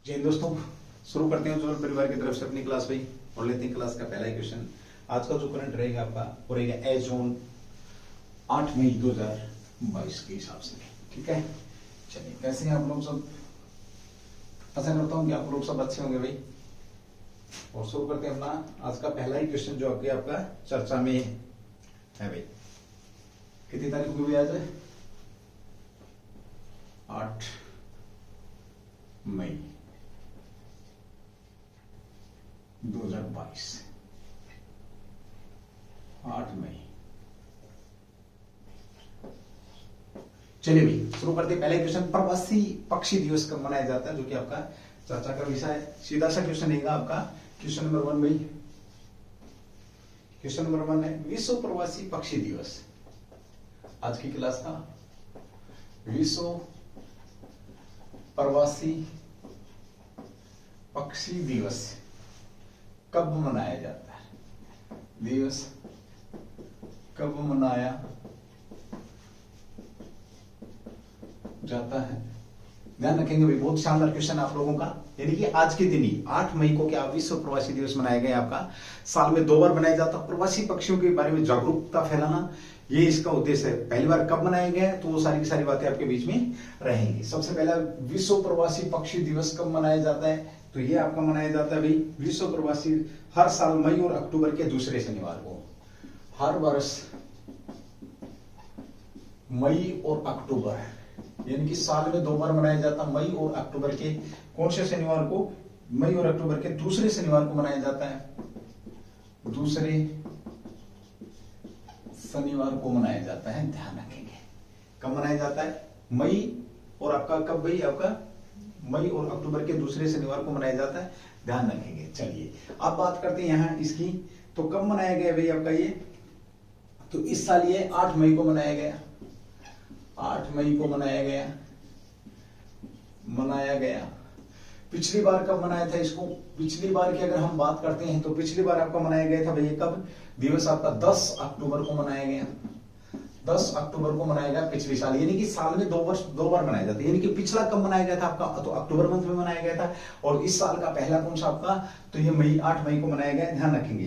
जय हिंद दोस्तों, शुरू करते हैं उज्ज्वल परिवार की तरफ से अपनी क्लास भाई और लेते हैं क्लास का पहला क्वेश्चन। आज का जो करंट रहेगा आपका वो रहेगा एज ऑन 8 मई 2022 के हिसाब से। ठीक है, चलिए कैसे हैं आप लोग सब? आशा करता हूँ कि आप लोग सब अच्छे होंगे भाई। और शुरू करते हैं अपना आज का पहला ही क्वेश्चन जो आपका चर्चा में है भाई। कितनी तारीख को भी आज है? 8 मई 2022। 8 मई। चलिए भाई शुरू करते हैं पहले क्वेश्चन। प्रवासी पक्षी दिवस कब मनाया जाता है, जो कि आपका चर्चा का विषय है। सीधा सा क्वेश्चन रहेगा आपका क्वेश्चन नंबर 1 भाई। क्वेश्चन नंबर 1 है विश्व प्रवासी पक्षी दिवस। आज की क्लास का विश्व प्रवासी पक्षी दिवस कब मनाया जाता है? दिवस कब मनाया जाता है? ध्यान रखेंगे भाई, बहुत शानदार क्वेश्चन आप लोगों का। यानी कि आज के दिन ही 8 मई को क्या विश्व प्रवासी दिवस मनाया गया आपका। साल में 2 बार मनाया जाता है। प्रवासी पक्षियों के बारे में जागरूकता फैलाना, ये इसका उद्देश्य है। पहली बार कब मनाया गया तो वो सारी की सारी बातें आपके बीच में रहेंगी। सबसे पहला विश्व प्रवासी पक्षी दिवस कब मनाया जाता है, तो ये आपका मनाया जाता है भाई विश्व प्रवासी हर साल मई और अक्टूबर के दूसरे शनिवार को। हर वर्ष मई और अक्टूबर, यानी कि साल में 2 बार मनाया जाता है। मई और अक्टूबर के कौन से शनिवार को? मई और अक्टूबर के दूसरे शनिवार को मनाया जाता है। दूसरे शनिवार को मनाया जाता है। ध्यान रखेंगे कब मनाया जाता है। मई और आपका कब भाई? आपका मई और अक्टूबर के दूसरे शनिवार को मनाया जाता है। ध्यान रखेंगे। चलिए अब बात करते हैं यहाँ इसकी, तो कब मनाया गया भाई आपका ये? तो इस साल ये 8 मई को मनाया गया। 8 मई को मनाया गया। पिछली बार कब मनाया था इसको? पिछली बार की अगर हम बात करते हैं तो पिछली बार आपका मनाया गया था भैया कब? दिवस आपका 10 अक्टूबर को मनाया गया। 10 अक्टूबर को मनाया गया पिछले साल। यानी कि साल में 2 बार मनाया जाता है। यानी कि पिछला कब मनाया गया था आपका? तो अक्टूबर मंथ में मनाया गया था। और इस साल का पहला कौन सा आपका? तो ये मई 8 मई को मनाया गया। ध्यान रखेंगे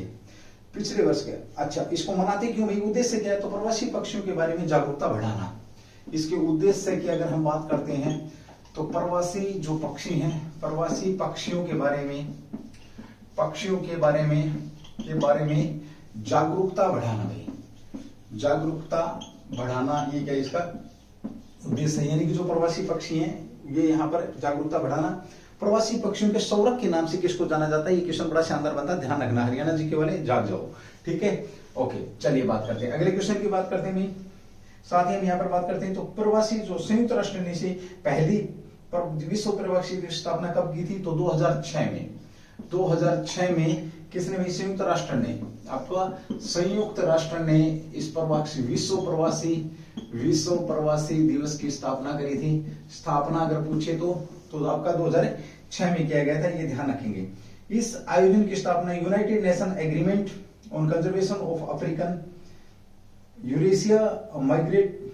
पिछले वर्ष के। अच्छा, इसको मनाते क्यों भाई? उद्देश्य क्या है? तो प्रवासी पक्षियों के बारे में जागरूकता बढ़ाना। इसके उद्देश्य की अगर हम बात करते हैं तो प्रवासी जो पक्षी हैं, प्रवासी पक्षियों के बारे में जागरूकता बढ़ाना भाई। जागरूकता बढ़ाना, ये क्या इसका उद्देश्य है। यानी कि जो प्रवासी पक्षी हैं ये यहाँ पर जागरूकता बढ़ाना। प्रवासी पक्षियों के सौरभ के नाम से किसको जाना जाता है? ये क्वेश्चन बड़ा शानदार बनता है। ध्यान रखना, हरियाणा जी के वाले जाग जाओ। ठीक है, ओके। चलिए बात करते हैं अगले क्वेश्चन की। बात करते हैं साथ ही हम यहाँ पर बात करते हैं तो प्रवासी जो संयुक्त राष्ट्र ने से पहली विश्व प्रवासी दिवस स्थापना कब की थी? तो 2006 में। 2006 में किसने भाई? संयुक्त राष्ट्र ने, आपका संयुक्त राष्ट्र ने इस प्रवासी विश्व प्रवासी दिवस की स्थापना करी थी। स्थापना अगर पूछे तो आपका 2006 में किया गया था। ये ध्यान रखेंगे। इस आयोजन की स्थापना United nation agreement on conservation of African Eurasia migrate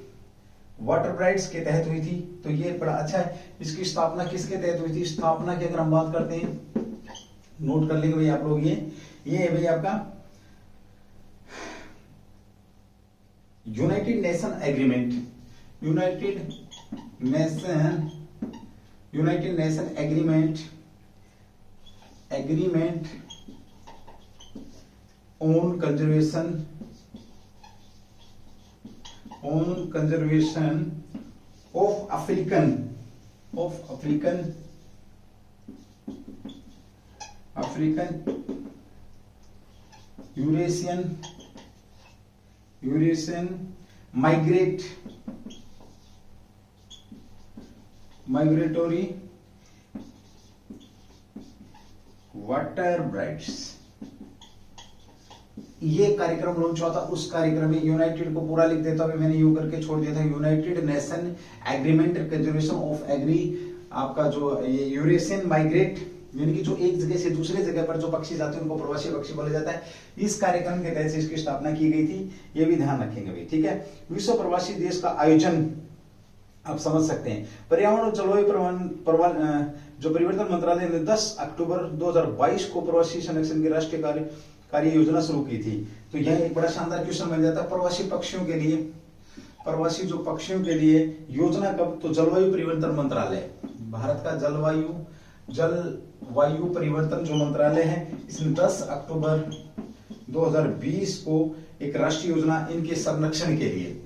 water brides के तहत हुई थी। तो ये बड़ा अच्छा है। इसकी स्थापना किसके तहत हुई थी? स्थापना की अगर हम बात करते हैं, नोट कर लेंगे भाई आप लोग। ये है भाई आपका United nation agreement. United nation agreement on conservation of African Eurasian migratory water brides. ये कार्यक्रम लॉन्च हुआ था। उस कार्यक्रम में यूनाइटेड को पूरा लिख देता हूं, मैंने यू करके छोड़ दिया था। United nation agreement conservation of agri, आपका जो ये यूरेशियन माइग्रेट यानी कि जो एक जगह से दूसरे जगह पर जो पक्षी जाते हैं उनको प्रवासी पक्षी बोला जाता है। इस कार्यक्रम के तहत से इसकी स्थापना की गई थी, ये भी ध्यान रखेंगे भाई, ठीक है। विश्व प्रवासी देश का आयोजन आप समझ सकते हैं। पर्यावरण और जलवायु जो परिवर्तन मंत्रालय ने 10 अक्टूबर 2022 को प्रवासी संरक्षण की राष्ट्रीय कार्य योजना शुरू की थी। तो यह एक बड़ा शानदार क्वेश्चन बन जाता है प्रवासी पक्षियों के लिए, प्रवासी जो पक्षियों के लिए योजना कब, तो जलवायु परिवर्तन मंत्रालय, भारत का जलवायु परिवर्तन जो मंत्रालय है, इसने 10 अक्टूबर 2020 को एक राष्ट्रीय योजना इनके संरक्षण के लिए,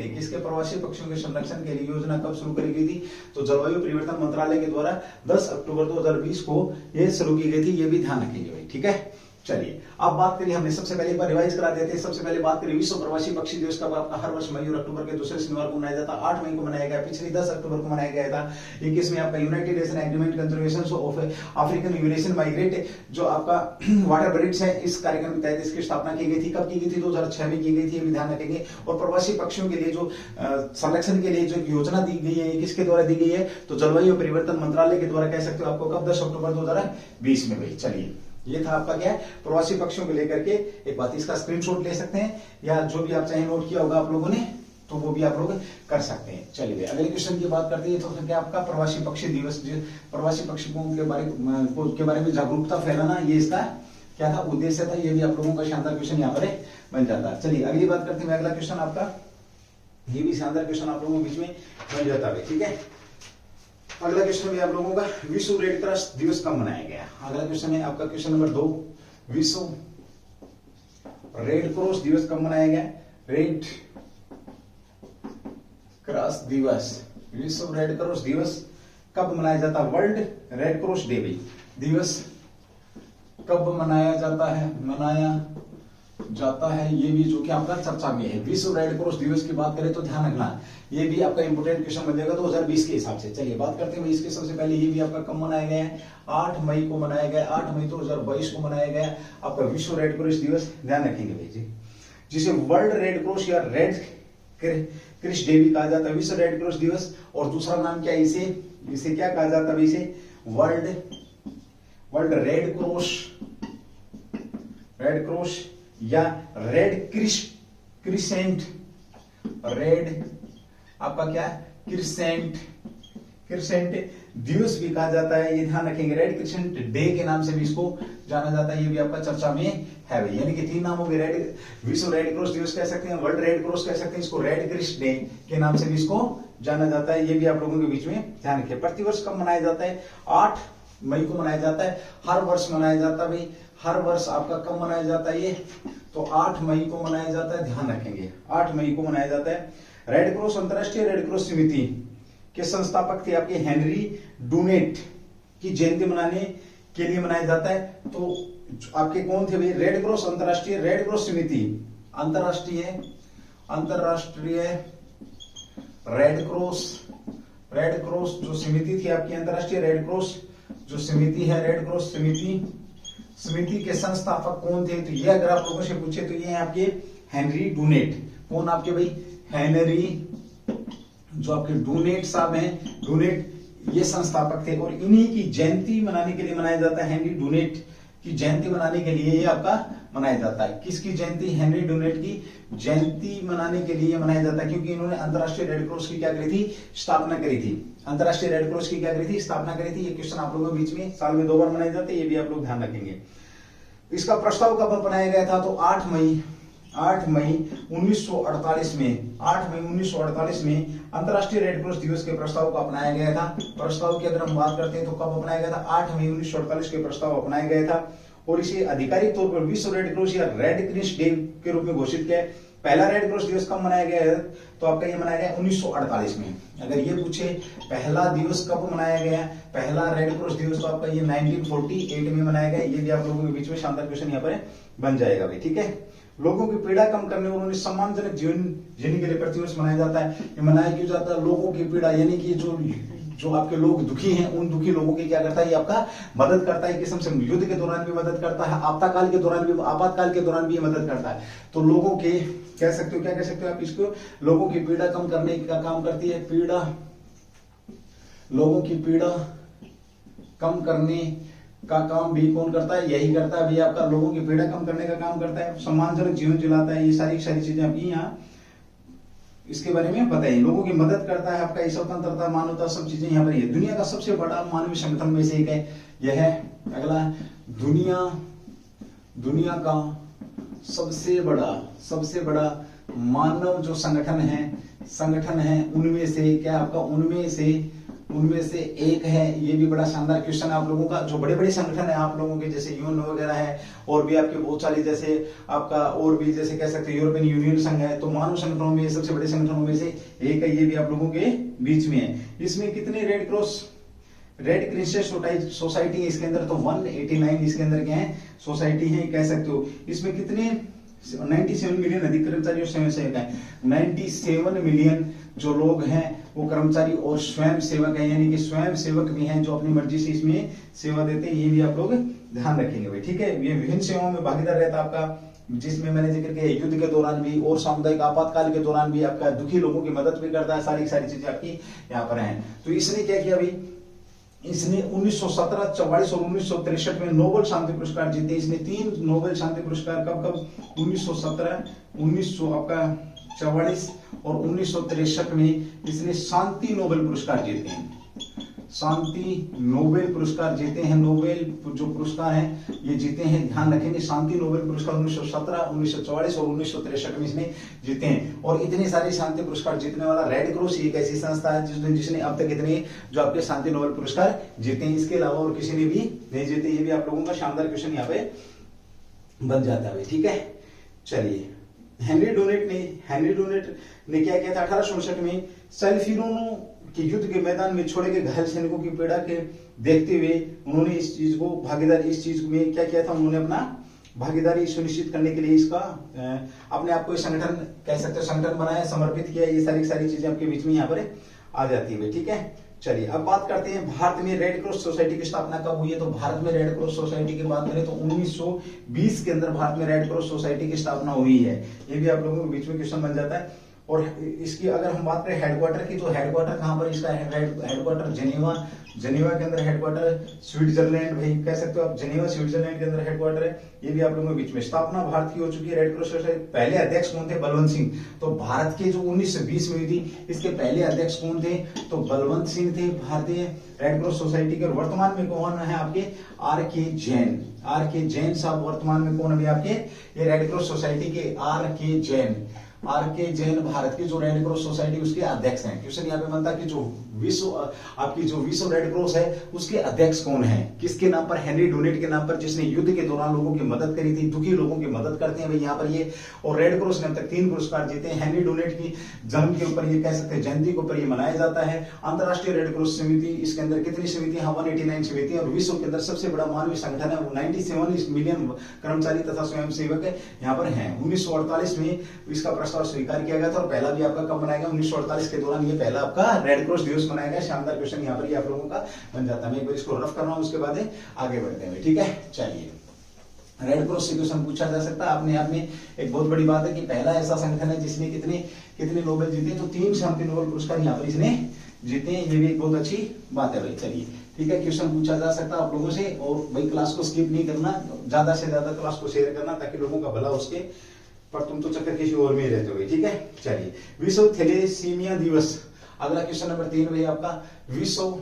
किसके, प्रवासी पक्षियों के संरक्षण के लिए योजना कब शुरू करी गई थी, तो जलवायु परिवर्तन मंत्रालय के द्वारा 10 अक्टूबर 2020 को यह शुरू की गई थी। ये भी ध्यान रखेंगे भाई, ठीक है। चलिए अब बात करिए, हमने सबसे पहले एक बार रिवाइज करा देते हैं। सबसे पहले बात करिए विश्व प्रवासी पक्षी दिवस का, आपका हर वर्ष मई और अक्टूबर के दूसरे शनिवार को मनाया जाता है। 8 मई को मनाया गया, पिछले 10 अक्टूबर को मनाया गया था। 21 में आपका United nation agreement conservation of African Eurasian migrate जो आपका वाटर बर्ड्स है, इस कार्यक्रम के तहत इसकी स्थापना की गई थी। कब की गई थी, 2006 में की गई थी, ये भी ध्यान रखेंगे। और प्रवासी पक्षियों के लिए जो संरक्षण के लिए जो योजना दी गई है, किसके द्वारा दी गई है, तो जलवायु परिवर्तन मंत्रालय के द्वारा, कह सकते हो आपको कब, 10 अक्टूबर 2020 में भाई। चलिए ये था आपका क्या है, प्रवासी पक्षियों को लेकर के एक बात, इसका स्क्रीनशॉट ले सकते हैं या जो भी आप चाहे नोट किया होगा आप लोगों ने, तो वो भी आप लोग कर सकते हैं। चलिए अगले क्वेश्चन की बात करते हैं। तो क्या आपका प्रवासी पक्षी दिवस, प्रवासी पक्षियों के बारे में जागरूकता फैलाना, ये इसका क्या था, उद्देश्य था। ये भी आप लोगों का शानदार क्वेश्चन यहाँ पर बन जाता है। चलिए अगली बात करते हैं, अगला क्वेश्चन आपका, ये भी शानदार क्वेश्चन आप लोगों के बीच में बन जाता है, ठीक है। अगला क्वेश्चन भी आप लोगों का, विश्व रेड क्रॉस दिवस कब मनाया गया। अगला क्वेश्चन है आपका क्वेश्चन नंबर 2, विश्व रेड क्रॉस दिवस कब मनाया गया। रेड क्रॉस दिवस, विश्व रेड क्रॉस दिवस कब मनाया जाता है। वर्ल्ड रेड क्रॉस डे दिवस कब मनाया जाता है, ये भी जो कि आपका चर्चा में है। विश्व रेड क्रॉस दिवस की बात करें तो ध्यान रखना, ये भी आपका इंपोर्टेंट क्वेश्चन बन जाएगा 2020 के हिसाब से। चलिए बात करते हैं इसके, सबसे पहले ये भी आपका कब मनाया गया है, 8 मई को मनाया गया, 8 मई 2022 को मनाया गया आपका विश्व रेड क्रॉस दिवस, ध्यान रखेंगे भाई जी, जिसे वर्ल्ड रेड क्रॉस या रेड क्रिस डे भी कहा जाता है, विश्व रेड क्रॉस दिवस। और दूसरा नाम क्या है, इसे क्या कहा जाता है, इसे वर्ल्ड रेड क्रॉस या रेड क्रिसेंट, रेड आपका क्या क्रिसेंट दिवस भी कहा जाता है, ये ध्यान रखेंगे। रेड क्रिसेंट डे के नाम से भी इसको जाना जाता है, ये भी आपका चर्चा में है भाई। यानी कि 3 नाम हो गए, रेड, विश्व रेड क्रॉस दिवस कह सकते हैं, वर्ल्ड रेड क्रॉस कह सकते हैं, इसको रेड क्रिस डे के नाम से भी इसको जाना जाता है, ये भी आप लोगों के बीच में ध्यान रखिए। प्रतिवर्ष कब मनाया जाता है, 8 मई को मनाया जाता है, हर वर्ष मनाया जाता है भाई, हर वर्ष आपका कब मनाया जाता है, ये तो 8 मई को मनाया जाता है, ध्यान रखेंगे 8 मई को मनाया जाता है। रेड क्रॉस, अंतरराष्ट्रीय रेड क्रॉस समिति के संस्थापक थे आपके हेनरी डुनेट की जयंती मनाने के लिए मनाया जाता है। तो आपके कौन थे भाई, रेड क्रॉस, अंतरराष्ट्रीय रेड क्रॉस समिति, अंतरराष्ट्रीय रेड क्रॉस जो समिति थी आपकी, अंतरराष्ट्रीय रेड क्रॉस जो समिति है, रेड क्रॉस समिति के संस्थापक कौन थे, तो ये अगर आप लोगों से पूछे तो ये है आपके हेनरी डुनेट। कौन आपके भाई, हेनरी जो आपके डुनेट साहब हैं, डुनेट ये संस्थापक थे। और इन्हीं की जयंती मनाने के लिए मनाया जाता है, हेनरी डुनेट की जयंती मनाने के लिए ये आपका मनाया जाता है। किसकी जयंती, हेनरी डुनेट की जयंती मनाने के लिए मनाया जाता है, क्योंकि इन्होंने अंतरराष्ट्रीय रेड क्रॉस की क्या करी थी, स्थापना करी थी। अंतरराष्ट्रीय रेड क्रॉस की क्या करी थी, स्थापना करी थी। ये क्वेश्चन आप लोगों के बीच में साल में 2 बार मनाए जाते हैं, ये भी आप लोग ध्यान रखेंगे। इसका प्रस्ताव कब बनाया गया था, तो 8 मई 1948 में, 8 मई 1948 में अंतरराष्ट्रीय रेड क्रॉस दिवस के प्रस्ताव को अपनाया गया था। प्रस्ताव की अगर हम बात करते हैं तो कब अपनाया गया था, 8 मई 1948 के प्रस्ताव अपनाया गया था। और इसे आधिकारिक तौर पर विश्व रेड क्रॉस या रेड क्रिस डे के रूप में घोषित किया। पहला रेड क्रॉस दिवस कब मनाया गया है, तो आपका ये मनाया गया 1948 में। अगर ये पूछे पहला दिवस कब मनाया गया, पहला रेड क्रॉस दिवस, तो आपका ये 1948 में मनाया गया। ये भी आप लोगों के बीच में शानदार क्वेश्चन यहाँ पर बन जाएगा भाई, ठीक है। लोगों की पीड़ा कम करने और उन्हें सम्मानजनक जीवन जीने के लिए प्रतिवर्ष मनाया जाता है। ये मनाया क्यों जाता है, लोगों की पीड़ा, यानी कि जो आपके लोग दुखी हैं, उन दुखी लोगों की क्या करता है, ये आपका मदद करता है। किस्म से युद्ध के दौरान भी मदद करता है, आपातकाल के दौरान भी मदद करता है। तो लोगों के कह सकते हो, क्या कह सकते हो आप इसको, लोगों की पीड़ा कम करने का काम करती है। लोगों की पीड़ा कम करने का काम भी कौन करता है, यही करता है भैया आपका, लोगों की पीड़ा कम करने का काम करता है। सम्मानजनक जीवन जिलाता है, ये सारी चीजें आपकी यहाँ इसके बारे में बताइए। लोगों की मदद करता है, आपका स्वतंत्रता, मानवता, सब चीजें यहाँ पर है। दुनिया का सबसे बड़ा मानवीय संगठन में से एक है, यह है अगला, दुनिया का सबसे बड़ा मानव जो संगठन है उनमें से क्या आपका, उनमें से एक है। ये भी बड़ा शानदार क्वेश्चन है आप लोगों का। जो बड़े बड़े संगठन है आप लोगों के, जैसे यूएन वगैरह है, और भी आपके बहुत सारे, जैसे आपका और भी जैसे कह सकते हैं यूरोपियन यूनियन संघ है, तो मानव संगठनों में सबसे बड़े संगठनों में से एक है। ये भी आप लोगों के बीच में है। इसमें कितने रेड क्रिसेंट सोसाइटी है इसके अंदर, तो 189 इसके अंदर क्या है, सोसाइटी है कह सकते हो। इसमें कितने 97 मिलियन अधिक कर्मचारी और स्वयं सेवक है। 97 मिलियन जो लोग हैं वो कर्मचारी और स्वयं सेवक है, यानी कि स्वयं सेवक भी हैं जो अपनी मर्जी से इसमें सेवा देते हैं। ये भी आप लोग ध्यान रखेंगे भाई, ठीक है। ये विभिन्न सेवाओं में भागीदार रहता है आपका, जिसमें मैंने जिक्र किया युद्ध के दौरान भी और सामुदायिक आपातकाल के दौरान भी आपका दुखी लोगों की मदद भी करता है। सारी चीजें आपकी यहाँ पर हैं। तो इसने क्या किया भाई, इसने 1917, 44 और 1963 में नोबेल शांति पुरस्कार जीते। इसने 3 नोबेल शांति पुरस्कार कब 1917, 1944 और 1963 में इसने शांति नोबेल पुरस्कार जीते हैं। शांति नोबेल पुरस्कार जीते हैं। नोबेल जो पुरस्कार हैं ये जीते हैं, ध्यान रखेंगे। शांति नोबेल पुरस्कार 1917, 1944 और 1963 में इसने जीते हैं। और इतने सारे शांति पुरस्कार जीतने वाला रेड क्रॉस एक ऐसी संस्था है जिसने अब तक इतने जो आपके शांति नोबेल पुरस्कार जीते हैं। इसके अलावा और किसी ने भी नहीं जीते। ये भी आप लोगों का शानदार क्वेश्चन यहाँ पे बन जाता है, ठीक है। चलिए, हेनरी डोनेट ने क्या किया था 1867 में, सल्फिरोनो कि युद्ध के मैदान में छोड़े गए घायल सैनिकों की पीड़ा के देखते हुए उन्होंने इस चीज में क्या किया था, उन्होंने अपना भागीदारी सुनिश्चित करने के लिए इसका अपने आप को संगठन कह सकते हैं, संगठन बनाया, समर्पित किया। ये सारी चीजें आपके बीच में यहाँ पर आ जाती है, ठीक है। चलिए अब बात करते हैं भारत में रेड क्रॉस सोसाइटी की स्थापना कब हुई है। तो भारत में रेड क्रॉस सोसाइटी की बात करें तो 1920 के अंदर भारत में रेड क्रॉस सोसाइटी की स्थापना हुई है। ये भी आप लोगों के बीच में क्वेश्चन बन जाता है। और इसकी अगर हम बात करें हेडक्वार्टर की, तो हेडक्वार्टर कहां पर इसका हेडक्वार्टर जेनेवा के अंदर हेडक्वार्टर, स्विट्जरलैंड भाई कह सकते हो आप, जेनेवा स्विट्जरलैंड के अंदर हेडक्वार्टर है। ये भी आप लोगों के बीच में। स्थापना भारत की हो चुकी है रेड क्रॉस सोसाइटी। पहले अध्यक्ष कौन थे, बलवंत सिंह। तो भारत के जो 1920 में हुई थी, इसके पहले अध्यक्ष कौन थे, तो बलवंत सिंह थे भारतीय रेड क्रॉस सोसाइटी के। वर्तमान में कौन है आपके, आर के जैन साहब वर्तमान में कौन है आपके, ये रेड क्रॉस सोसाइटी के आर के जैन भारत की जो रेड क्रॉस सोसाइटी उसके अध्यक्ष हैं। क्वेश्चन यहाँ पे बनता है कि जो विश्व रेड क्रॉस है उसके अध्यक्ष कौन है, किसके नाम पर, हेनरी डोनेट के नाम पर, जिसने युद्ध के दौरान लोगों की मदद करी थी, दुखी लोगों की मदद करते हैं भाई यहाँ पर ये। और रेड क्रॉस ने अब तक 3 पुरस्कार जीते हैं। हेनरी डोनेट की जन्म के ऊपर ये कह सकते हैं, जयंती के ऊपर ये मनाया जाता है। अंतरराष्ट्रीय रेड क्रॉस समिति, इसके अंदर कितनी समिति है, 189 समिति। और विश्व के अंदर सबसे बड़ा मानवीय संगठन है, 97 मिलियन कर्मचारी तथा स्वयं सेवक यहाँ पर है। 1948 में इसका प्रस्ताव स्वीकार किया गया था। और पहला भी आपका कब मनाया गया, 1948 के दौरान ये पहला आपका रेड क्रॉस दिवस मनाया गया। शानदार क्वेश्चन यहाँ पर ये आप लोगों का बन जाता है। मैं एक बार इसको रफ कर रहा हूं, उसके बाद आगे बढ़ते हैं, ठीक है। चलिए, रेड क्रॉस से क्वेश्चन पूछा जा सकता है। अपने आप में एक बहुत बड़ी बात है कि पहला ऐसा संगठन है जिसने कितने नोबेल जीते, तो 3 शांति नोबेल पुरस्कार यहाँ पर इसने जीते हैं। ये भी एक बहुत अच्छी बात है भाई। चलिए, ठीक है, क्वेश्चन पूछा जा सकता है आप लोगों से। और भाई क्लास को स्किप नहीं करना, ज्यादा से ज्यादा क्लास को शेयर करना ताकि लोगों का भला उसके, पर तुम तो चक्कर किसी और में रहते हो, ठीक है। चलिए, विश्व थैलेसीमिया दिवस, अगला क्वेश्चन नंबर 3 भाई आपका, विश्व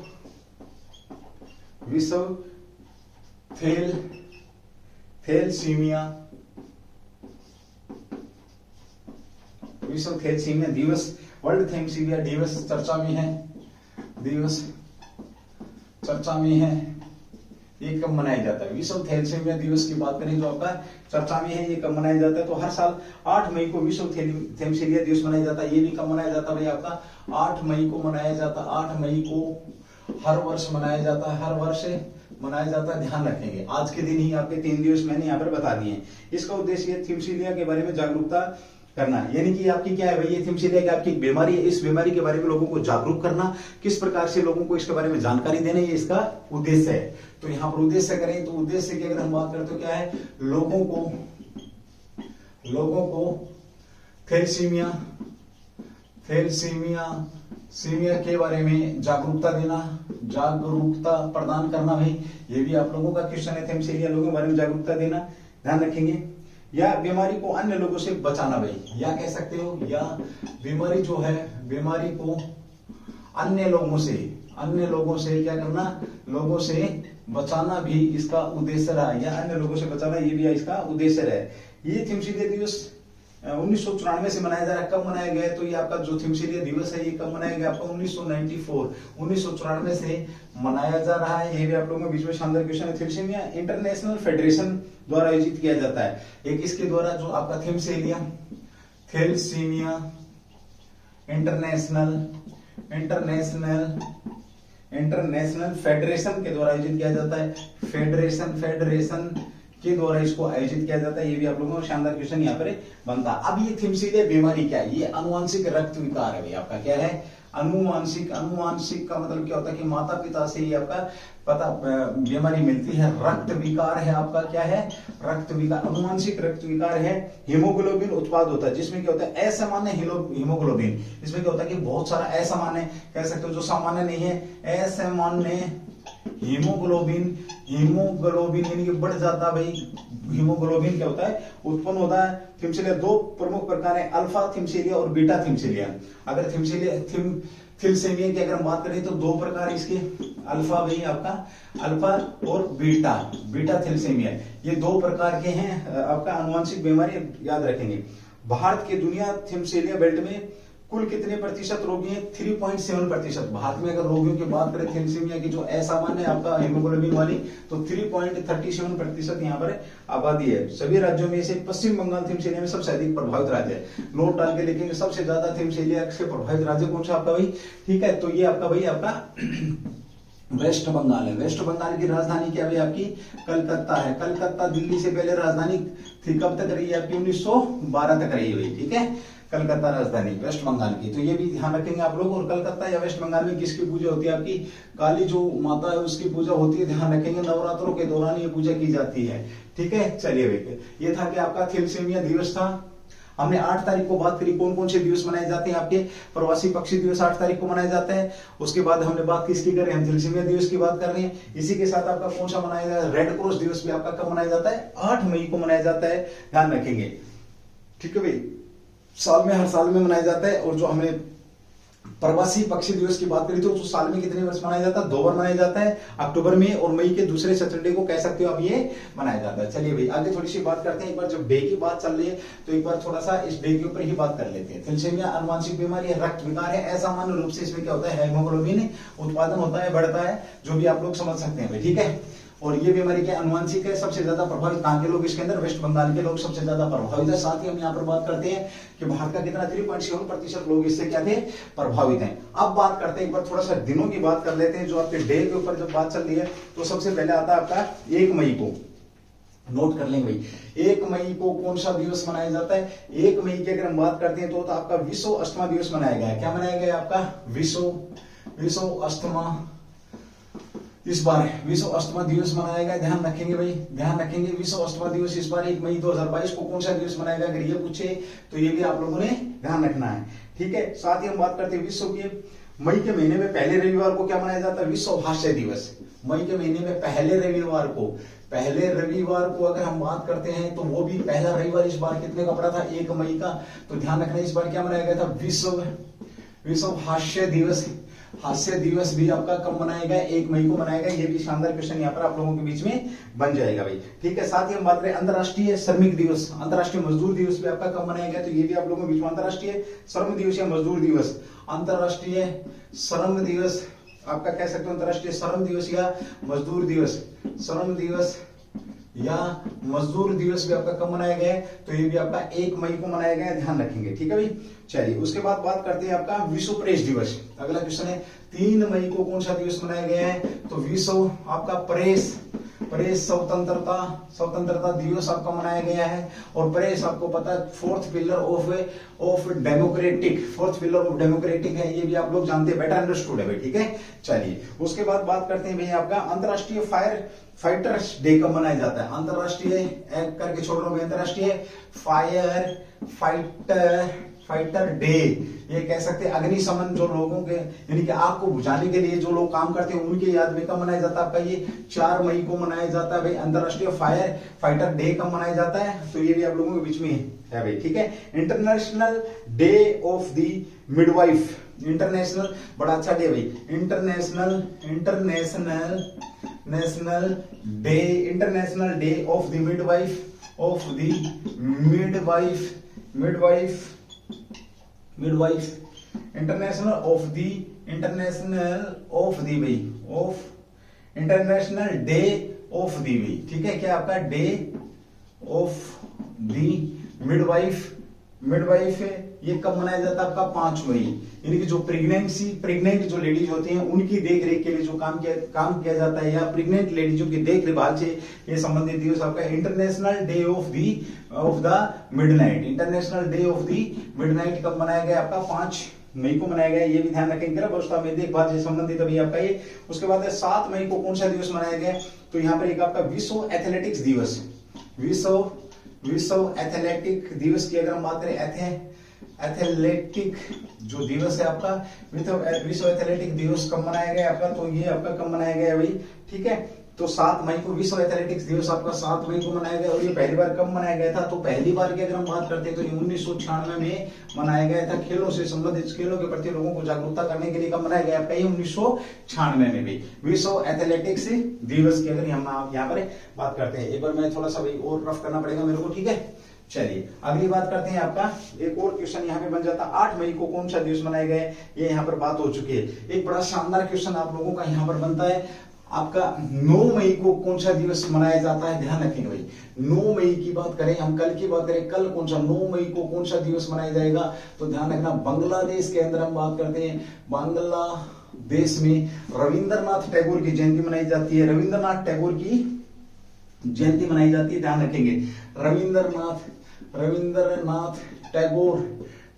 थैलेसीमिया दिवस, वर्ल्ड थैलेसीमिया दिवस चर्चा में है। ये कब मनाया जाता है, विश्व थैलेसीमिया दिवस की बात करें जो आपका चर्चा में है, ये कब मनाया जाता है, तो हर साल 8 मई को विश्व थैलेसीमिया दिवस मनाया जाता है। ये भी कब मनाया जाता है भाई आपका, 8 मई को मनाया जाता है। 8 मई को हर वर्ष मनाया जाता है, ध्यान रखेंगे। आज के दिन ही आपके 3 दिवस मैंने यहाँ पर बता दिए हैं। इसका उद्देश्य थैलेसीमिया के बारे में जागरूकता करना, यानी कि आपकी क्या है भाई, ये थैलेसीमिया की आपकी बीमारी है, इस बीमारी के बारे में लोगों को जागरूक करना, किस प्रकार से लोगों को इसके बारे में जानकारी देना, ये इसका उद्देश्य है। तो यहाँ पर उद्देश्य करें तो उद्देश्य की अगर हम बात करें तो क्या है, लोगों को थैलेसीमिया के बारे में जागरूकता प्रदान करना भाई, ये भी आप लोगों का क्वेश्चन है। थैलेसीमिया लोगों के बारे में जागरूकता देना, ध्यान रखेंगे। या बीमारी को अन्य लोगों से बचाना भाई, या कह सकते हो, या बीमारी जो है, बीमारी को अन्य लोगों से क्या करना, लोगों से बचाना भी इसका उद्देश्य रहा, या अन्य लोगों से बचाना ये भी इसका उद्देश्य रहा। ये थिमसीलिया दिवस 1994 से मनाया जा रहा है। कब मनाया गया? तो ये आपका जो थिमसीलिया दिवस है ये कब मनाया गया? आपका 1994 से मनाया जा रहा है। ये भी आप लोगों के बीच में शानदार क्वेश्चन है। थैलेसीमिया इंटरनेशनल फेडरेशन द्वारा आयोजित किया जाता है। एक इसके द्वारा जो आपका थैलेसीमिया इंटरनेशनल फेडरेशन के द्वारा आयोजित किया जाता है। फेडरेशन के द्वारा इसको आयोजित किया जाता है। ये भी आप लोगों को शानदार क्वेश्चन यहाँ पर बनता है। अब ये थैलेसीमिया बीमारी क्या है? ये अनुवांशिक रक्त विकार है भाई। आपका क्या है? अनुवांशिक का मतलब क्या होता है कि माता पिता से ये आपका पता बीमारी मिलती है। रक्त विकार है आपका, क्या है? रक्त विकार, अनुवांशिक रक्त विकार है। हीमोग्लोबिन उत्पाद होता है जिसमें क्या होता है? असामान्य हीमोग्लोबिन। इसमें क्या होता है कि बहुत सारा असामान्य, कह सकते हो जो सामान्य नहीं है, असामान्य हीमोग्लोबिन यानी कि बढ़ जाता है भाई। हीमोग्लोबिन क्या होता है? उत्पन्न होता है। थैलेसीमिया दो प्रमुख प्रकार है, अल्फा थैलेसीमिया और बीटा थैलेसीमिया। अगर थैलेसीमिया की अगर हम बात करें तो दो प्रकार इसके, अल्फा भाई आपका अल्फा और बीटा थैलेसीमिया, ये दो प्रकार के हैं आपका अनुवांशिक बीमारी, याद रखेंगे। भारत के दुनिया थैलेसीमिया बेल्ट में कुल कितने प्रतिशत रोगी हैं? 3.7%। भारत में अगर रोगियों की बात करें थैलेसीमिया की जो असामान्य आपका हीमोग्लोबिन वाली, तो 3.37% यहाँ पर आबादी है। सभी राज्यों में से पश्चिम बंगाल थैलेसीमिया में सबसे अधिक प्रभावित राज्य है। नोट डाल के लिखेंगे सबसे ज्यादा थैलेसीमिया से प्रभावित राज्य कौन सा आपका भाई? ठीक है, तो ये आपका भाई आपका वेस्ट बंगाल है। वेस्ट बंगाल की राजधानी क्या है आपकी? कलकत्ता है। कलकत्ता दिल्ली से पहले राजधानी थी, कब तक रही है आपकी? 1912 तक रही हुई। ठीक है, कलकत्ता राजधानी वेस्ट बंगाल की, तो ये भी ध्यान रखेंगे आप लोग। और कलकत्ता या वेस्ट बंगाल में किसकी पूजा होती है? आपकी काली जो माता है उसकी पूजा होती है, ध्यान रखेंगे। नवरात्रों के दौरान ये पूजा की जाती है। ठीक है, चलिए भाई, ये था कि आपका थैलेसीमिया दिवस था। हमने 8 तारीख को बात करी कौन कौन से दिवस मनाए जाते हैं आपके। प्रवासी पक्षी दिवस 8 तारीख को मनाए जाते हैं। उसके बाद हमने बात किसकी कर रहे हैं? हम थैलेसीमिया दिवस की बात कर रहे हैं। इसी के साथ आपका कौन सा मनाया जाता है? रेड क्रॉस दिवस भी आपका कब मनाया जाता है? 8 मई को मनाया जाता है, ध्यान रखेंगे। ठीक है भाई, साल में हर साल में मनाया जाता है। और जो हमने प्रवासी पक्षी दिवस की बात करी तो साल में कितने वर्ष मनाया जाता है? 2 बार मनाया जाता है, अक्टूबर में और मई के दूसरे सैटरडे को, कह सकते हो आप, ये मनाया जाता है। चलिए भाई, आगे थोड़ी सी बात करते हैं। एक बार जब डे की बात चल रही है तो एक बार थोड़ा सा इस डे के ऊपर ही बात कर लेते हैं। थैलेसीमिया अनुवांशिक बीमारी है, रक्त विकार है, असामान्य रूप से इसमें क्या होता है? हीमोग्लोबिन उत्पादन होता है, बढ़ता है, जो भी आप लोग समझ सकते हैं भाई। ठीक है, और ये बीमारी क्या अनुवांशिक है। सबसे ज्यादा प्रभावित कहां के लोग? इसके अंदर वेस्ट बंगाल के लोग सबसे ज्यादा प्रभावित है। साथ ही हम यहाँ पर बात करते हैं कि भारत का कितना 3.7% लोग इससे क्या थे? प्रभावित हैं। अब बात करते हैं एक बार थोड़ा सा दिनों की बात कर लेते हैं। जो आपके डे के ऊपर जब बात चल रही है तो सबसे पहले आता है आपका 1 मई को, नोट कर लेंगे भाई। 1 मई को कौन सा दिवस मनाया जाता है? 1 मई की अगर हम बात करते हैं तो आपका विश्व अस्थमा दिवस मनाया गया है। क्या मनाया गया आपका? विश्व अस्थमा, इस बार विश्व अस्थमा दिवस मनाया गया। ध्यान रखेंगे भाई, ध्यान रखेंगे। विश्व अस्थमा दिवस इस बार 1 मई 2022 को कौन सा दिवस मनाया गया? अगर ये पूछे तो ये भी आप लोगों ने ध्यान रखना है। ठीक है, साथ ही हम बात करते हैं विश्व के मई के महीने में पहले रविवार को क्या मनाया जाता है? विश्व हास्य दिवस। मई के महीने में पहले रविवार को अगर हम बात करते हैं तो वो भी पहला रविवार इस बार कितने का पड़ा था? 1 मई का। तो ध्यान रखना, इस बार क्या मनाया गया था? विश्व हास्य दिवस। हास्य दिवस भी आपका कब मनाया गया? 1 मई को मनाया गया। ये भी शानदार क्वेश्चन यहाँ पर आप लोगों के बीच में बन जाएगा भाई। ठीक है, साथ ही हम बात करें अंतर्राष्ट्रीय श्रमिक दिवस, अंतर्राष्ट्रीय मजदूर दिवस भी आपका कब मनाया गया? तो ये भी आप लोगों के बीच में अंतर्राष्ट्रीय श्रम दिवस या मजदूर दिवस, अंतर्राष्ट्रीय श्रम दिवस आपका कह सकते हो, अंतर्राष्ट्रीय श्रम दिवस या मजदूर दिवस, श्रम दिवस या मजदूर दिवस भी आपका कब मनाया गया है? तो ये भी आपका 1 मई को मनाया गया है, ध्यान रखेंगे। ठीक है भाई, चलिए उसके बाद बात करते हैं आपका विश्व प्रेस दिवस। अगला क्वेश्चन है 3 मई को कौन सा दिवस मनाया गया है? तो विश्व आपका प्रेस स्वतंत्रता दिवस आपका मनाया गया है। और प्रेस आपको पता है फोर्थ पिलर ऑफ डेमोक्रेटिक है, ये भी आप लोग जानते हैं, बेटर अंडरस्टूड है भाई। ठीक है, चलिए उसके बाद बात करते हैं भाई आपका अंतरराष्ट्रीय फाइटर्स डे कब मनाया जाता है? अंतरराष्ट्रीय करके छोड़ रहा हूं, अंतरराष्ट्रीय फाइटर डे, ये कह सकते हैं अग्निशमन जो लोगों के यानी कि आग को बुझाने के लिए जो लोग काम करते हैं उनके याद में कब मनाया जाता है आपका ये 4 मई को मनाया जाता है भाई। अंतरराष्ट्रीय फायर फाइटर डे कब मनाया जाता है, तो ये भी आप लोगों के बीच में है भाई, ठीक है। International day of the midwife, international, बड़ा अच्छा डे भाई, international day of the midwife, international day of the भाई, ठीक है। क्या आपका डे ऑफ दी मिडवाइफ है, ये कब मनाया जाता है आपका 5 मई, यानी कि जो प्रेग्नेंट जो लेडीज होती हैं उनकी देख रेख के लिए जो काम किया जाता है, या प्रेग्नेंट लेडीजों की देख रेख से ये संबंधित दिवस आपका international day of the midnight. International day of the midnight कब मनाया गया आपका 5 मई को मनाया गया, ये भी ध्यान रखेंगे। गर्भावस्था में देखभाल से संबंधित अभी आपका ये। उसके बाद 7 मई को कौन सा दिवस मनाया गया, तो यहाँ पर एक आपका विश्व एथलेटिक्स दिवस, विश्व एथलेटिक दिवस की अगर हम बात करें, एथलेटिक जो दिवस है आपका, विश्व एथलेटिक दिवस कब मनाया गया आपका, तो ये आपका कब मनाया गया भाई, ठीक है। तो 7 मई को विश्व एथलेटिक्स दिवस आपका 7 मई को मनाया गया। और ये पहली बार कब मनाया गया था, तो पहली बार की अगर हम बात करते हैं तो 1996 में मनाया गया था। खेलों से संबंधित, खेलों के प्रति लोगों को जागरूकता करने के लिए कब मनाया गया आपका, ये 1996 में भी विश्व एथलेटिक्स दिवस की अगर हम यहाँ पर बात करते हैं। एक बार मैं थोड़ा सा भाई और रफ करना पड़ेगा मेरे को, ठीक है। चलिए अगली बात करते हैं आपका, एक और क्वेश्चन यहाँ पे बन जाता है 8 मई को कौन सा दिवस मनाया गया है, ये यहाँ पर बात हो चुकी है। एक बड़ा शानदार क्वेश्चन आप लोगों का यहाँ पर बनता है आपका 9 मई को कौन सा दिवस मनाया जाता है, ध्यान रखेंगे भाई। 9 मई की बात करें, हम कल की बात करें, कल कौन सा 9 मई को कौन सा दिवस मनाया जाएगा, तो ध्यान रखना बांग्लादेश के अंदर हम बात करते हैं, बांग्लादेश में रविंद्रनाथ टैगोर की जयंती मनाई जाती है, रविंद्रनाथ टैगोर की जयंती मनाई जाती है, ध्यान रखेंगे। रविंद्रनाथ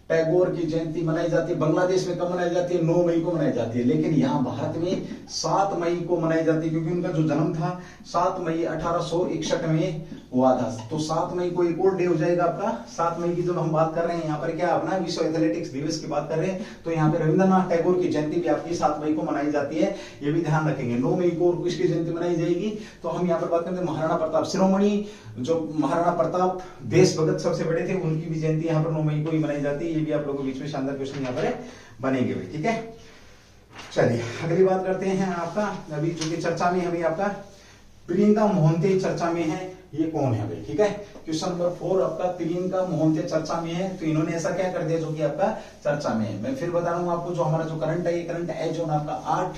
टैगोर की जयंती मनाई जाती है। बांग्लादेश में कब मनाई जाती है, 9 मई को मनाई जाती है, लेकिन यहाँ भारत में 7 मई को मनाई जाती है, क्योंकि उनका जो जन्म था 7 मई 1861 में हुआ था। तो 7 मई को एक और डे हो जाएगा आपका। 7 मई की जब हम बात कर रहे हैं यहाँ पर क्या अपना विश्व एथलेटिक्स दिवस की बात कर रहे हैं, तो यहाँ पे रविंद्रनाथ टैगोर की जयंती भी आपकी 7 मई को मनाई जाती है, ये भी ध्यान रखेंगे। 9 मई को और किसकी जयंती मनाई जाएगी, तो हम यहाँ पर बात करते हैं महाराणा प्रताप शिरोमणि, जो महाराणा प्रताप देश भगत सबसे बड़े थे, उनकी भी जयंती यहाँ पर 9 मई को ही मनाई जाती है। ये भी आप लोगों के बीच में शानदार क्वेश्चन यहाँ पर बनेंगे भाई, ठीक है। चलिए अगली बात करते हैं आपका, अभी जो कि चर्चा में है आपका प्रियंका मोहंती चर्चा में है, ये कौन है भाई, ठीक है। क्वेश्चन नंबर 4 आपका प्रियंका मोहंती चर्चा में है, तो इन्होंने ऐसा क्या कर दिया जो कि आपका चर्चा में है। मैं फिर बता रहा हूँ आपको, जो हमारा जो करंट है, ये करंट है जो आपका 8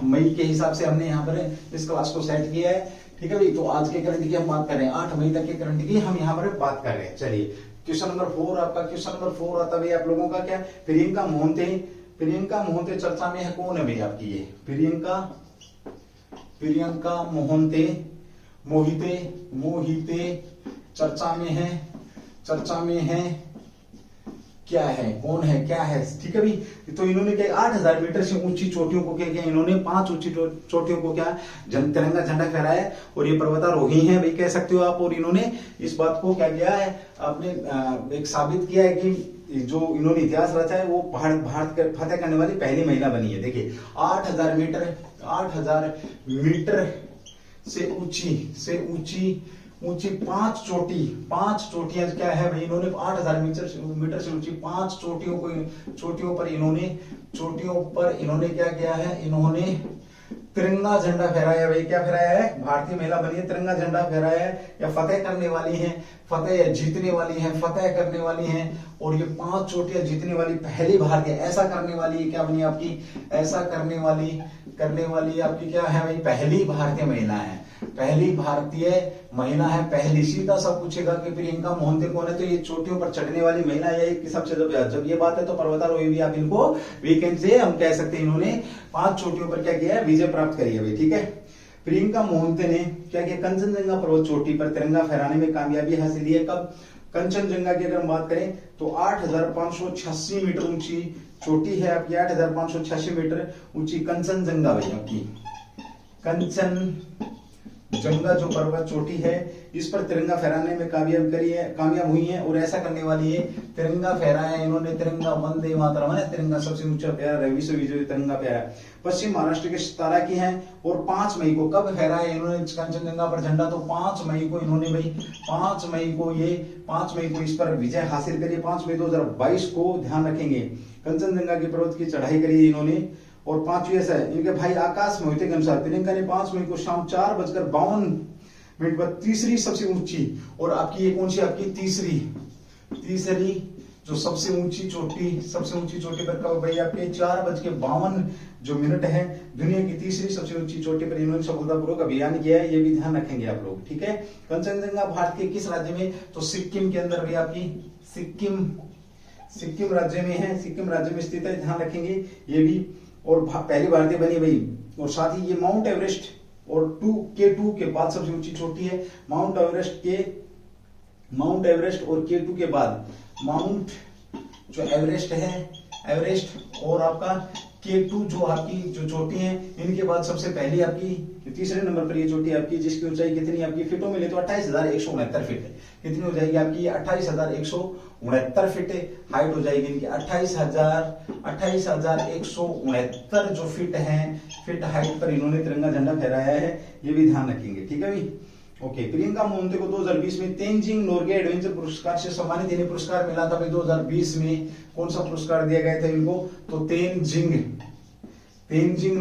मई के हिसाब से हमने यहाँ पर इस क्लास को सेट किया है, ठीक है भाई। तो आज के करंट की हम बात कर रहे हैं, 8 मई तक के करंट की हम यहाँ पर बात कर रहे हैं। चलिए क्वेश्चन नंबर 4 आपका, क्वेश्चन नंबर 4 आता है आप लोगों का क्या, प्रियंका मोहंती चर्चा में है, कौन है भाई आपकी ये प्रियंका मोहिते चर्चा में है, क्या है, कौन है, क्या है, ठीक है भाई। तो इन्होंने क्या 8000 मीटर से ऊंची चोटियों को क्या किया, इन्होंने 5 ऊंची चोटियों को क्या तिरंगा झंडा फहराया, और ये पर्वतारोही हैं भाई कह सकते हो आप। और इन्होंने इस बात को क्या किया है, आपने एक साबित किया है कि जो इन्होंने इतिहास रचा है वो भारत फतेह करने वाली पहली महिला बनी है। देखिए 8000 मीटर से ऊंची 5 चोटियां क्या है भाई, इन्होंने 8000 मीटर से ऊंची 5 चोटियों पर इन्होंने क्या किया है, इन्होंने तिरंगा झंडा फहराया भाई। क्या फहराया है, भारतीय महिला बनी है, तिरंगा झंडा फहराया है, या फतेह करने वाली है, फतेह जीतने वाली है, फतेह करने वाली है। और ये 5 चोटियां जीतने वाली पहली भारतीय, ऐसा करने वाली क्या बनी आपकी, ऐसा करने वाली आपकी क्या है भाई, पहली भारतीय महिला है, पहली भारतीय महिला है, पहली। सीधा सा पूछेगा कि प्रियंका मोहंती कौन है, तो ये चोटियों पर चढ़ने वाली महिला है। एक किस्म से जब ये बात है तो पर्वतारोही भी आप इनको वीकेंड से हम कह सकते हैं, इन्होंने 5 चोटियों पर क्या किया है, विजय प्राप्त करी है भाई, ठीक है। प्रियंका मोहंती ने क्या किया, कंचनजंगा पर्वत चोटी पर तिरंगा फहराने में कामयाबी हासिल की है। कब, कंचनजंगा की अगर हम बात करें तो 8586 मीटर ऊंची चोटी है आपकी, 8586 मीटर ऊंची कंचनजंगा भाई आपकी, कंचनजंगा जंगा जो पर्वत चोटी है इस पर तिरंगा फहराने में कामयाब हुई है, और ऐसा करने वाली है तिरंगा फहराया इन्होंने, तिरंगा वंदे मातरम है, तिरंगा सबसे ऊंचा प्यारा है, विश्व विजय तिरंगा प्यारा पश्चिम महाराष्ट्र के सतारा की है। और 5 मई को कब फहराया इन्होंने कंचनजंगा पर झंडा, तो 5 मई को इन्होंने भाई 5 मई को इस पर विजय हासिल करी। 5 मई 2022 को ध्यान रखेंगे कंचनजंगा के पर्वत की चढ़ाई करी इन्होंने। और 5वीं ऐसा है इनके भाई आकाश मोहिते के अनुसार प्रियंका ने 5 मई को शाम 4:52 पर तीसरी सबसे ऊंची, और आपकी ये कौन सी आपकी तीसरी जो सबसे ऊंची चोटी पर कब भाई आपके 4:52 जो मिनट है, दुनिया की तीसरी सबसे ऊंची चोटी पर इन्होंने सफलतापूर्वक अभियान किया है, ये भी ध्यान रखेंगे आप लोग, ठीक है। कंचनजंगा भारत के किस राज्य में, तो सिक्किम के अंदर भी आपकी सिक्किम राज्य में है, सिक्किम राज्य में स्थित है, ध्यान रखेंगे ये भी। और पहली भारतीय बनी भाई, और साथ ही ये माउंट एवरेस्ट और K2 के बाद सबसे ऊंची चोटी है। माउंट एवरेस्ट और K2 के बाद माउंट जो एवरेस्ट है, एवरेस्ट और आपका K2 जो आपकी जो चोटी है, इनके बाद सबसे पहली आपकी तीसरे नंबर पर ये चोटी आपकी, जिसकी ऊंचाई कितनी आपकी फीटों में ले तो 28,169 फीट है। कितनी हो जाएगी आपकी 28,169 फीट हाइट हो जाएगी इनकी, 28,169 जो फीट हाइट पर इन्होंने तिरंगा झंडा फहराया है, ये भी ध्यान रखेंगे, ठीक है भाई। ओके, प्रियंका मोहंते को 2020 में तेनजिंग नोर्गे एडवेंचर पुरस्कार से सम्मानित, इन्हें पुरस्कार मिला था भाई 2020 में। कौन सा पुरस्कार दिया गया था इनको, तो तेनजिंग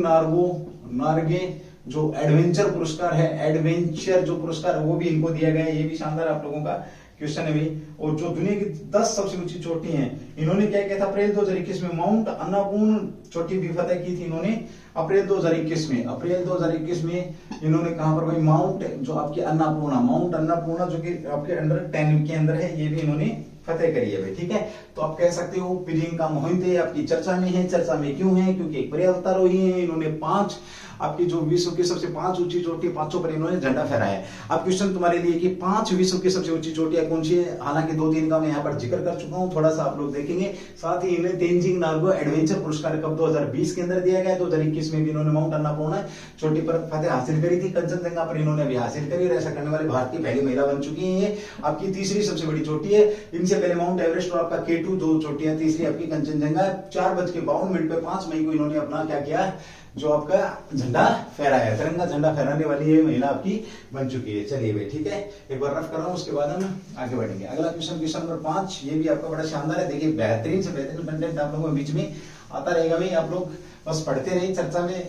नोर्गे जो एडवेंचर पुरस्कार है, एडवेंचर जो पुरस्कार है वो भी इनको दिया गया है। ये भी शानदार आप लोगों का क्वेश्चन है भाई। और जो दुनिया की 10 सबसे ऊंची चोटी हैं, इन्होंने क्या किया था अप्रैल 2021 में माउंट अन्नापूर्ण चोटी भी फतेह की थी इन्होंने अप्रैल 2021 में इन्होंने कहां पर भाई माउंट जो आपकी अन्नापूर्णा जो कि आपके अंडर 10 के अंदर है, ये भी इन्होंने फतेह करी है भाई, ठीक है। तो आप कह सकते हो प्रियंका मोहिते आपकी चर्चा में है। चर्चा में क्यों है, क्योंकि एक पर्वतारोही है, इन्होंने 5 आपकी जो विश्व की सबसे 5 ऊंची चोटी, 5 पर इन्होंने झंडा फहराया है। अब क्वेश्चन तुम्हारे लिए कि 5 विश्व की सबसे ऊंची चोटियां कौन सी है, हालांकि 2-3 का मैं यहाँ पर जिक्र कर चुका हूँ, थोड़ा सा आप लोग देखेंगे। साथ ही इन्हें तेनजिंग नोर्गे एडवेंचर पुरस्कार कब 2020 के अंदर दिया गया, 2021 में भी इन्होंने माउंट अन्नापूर्णा चोटी पर फतेह हासिल करी थी। कंचनजंगा पर इन्होंने अभी हासिल करी, और ऐसा करने वाले भारत की पहली महिला बन चुकी है। आपकी तीसरी सबसे बड़ी चोटी है, इनसे पहले माउंट एवरेस्ट और आपका K2 दो चोटियां, तीसरी आपकी कंचनजंगा। 4:52 पे 5 मई को इन्होंने अपना क्या किया, जो आपका झंडा फहराया, तिरंगा झंडा फहराने वाली ये महिला आपकी बन चुकी है। चलिए भाई, ठीक है, एक बार रफ कर रहा हूं, उसके बाद हम आगे बढ़ेंगे। अगला क्वेश्चन नंबर 5, ये भी आपका बड़ा शानदार है। देखिए, बेहतरीन से बेहतरीन कंटेंट आप लोगों के बीच में आता रहेगा भाई, आप लोग बस पढ़ते रहिए। चर्चा में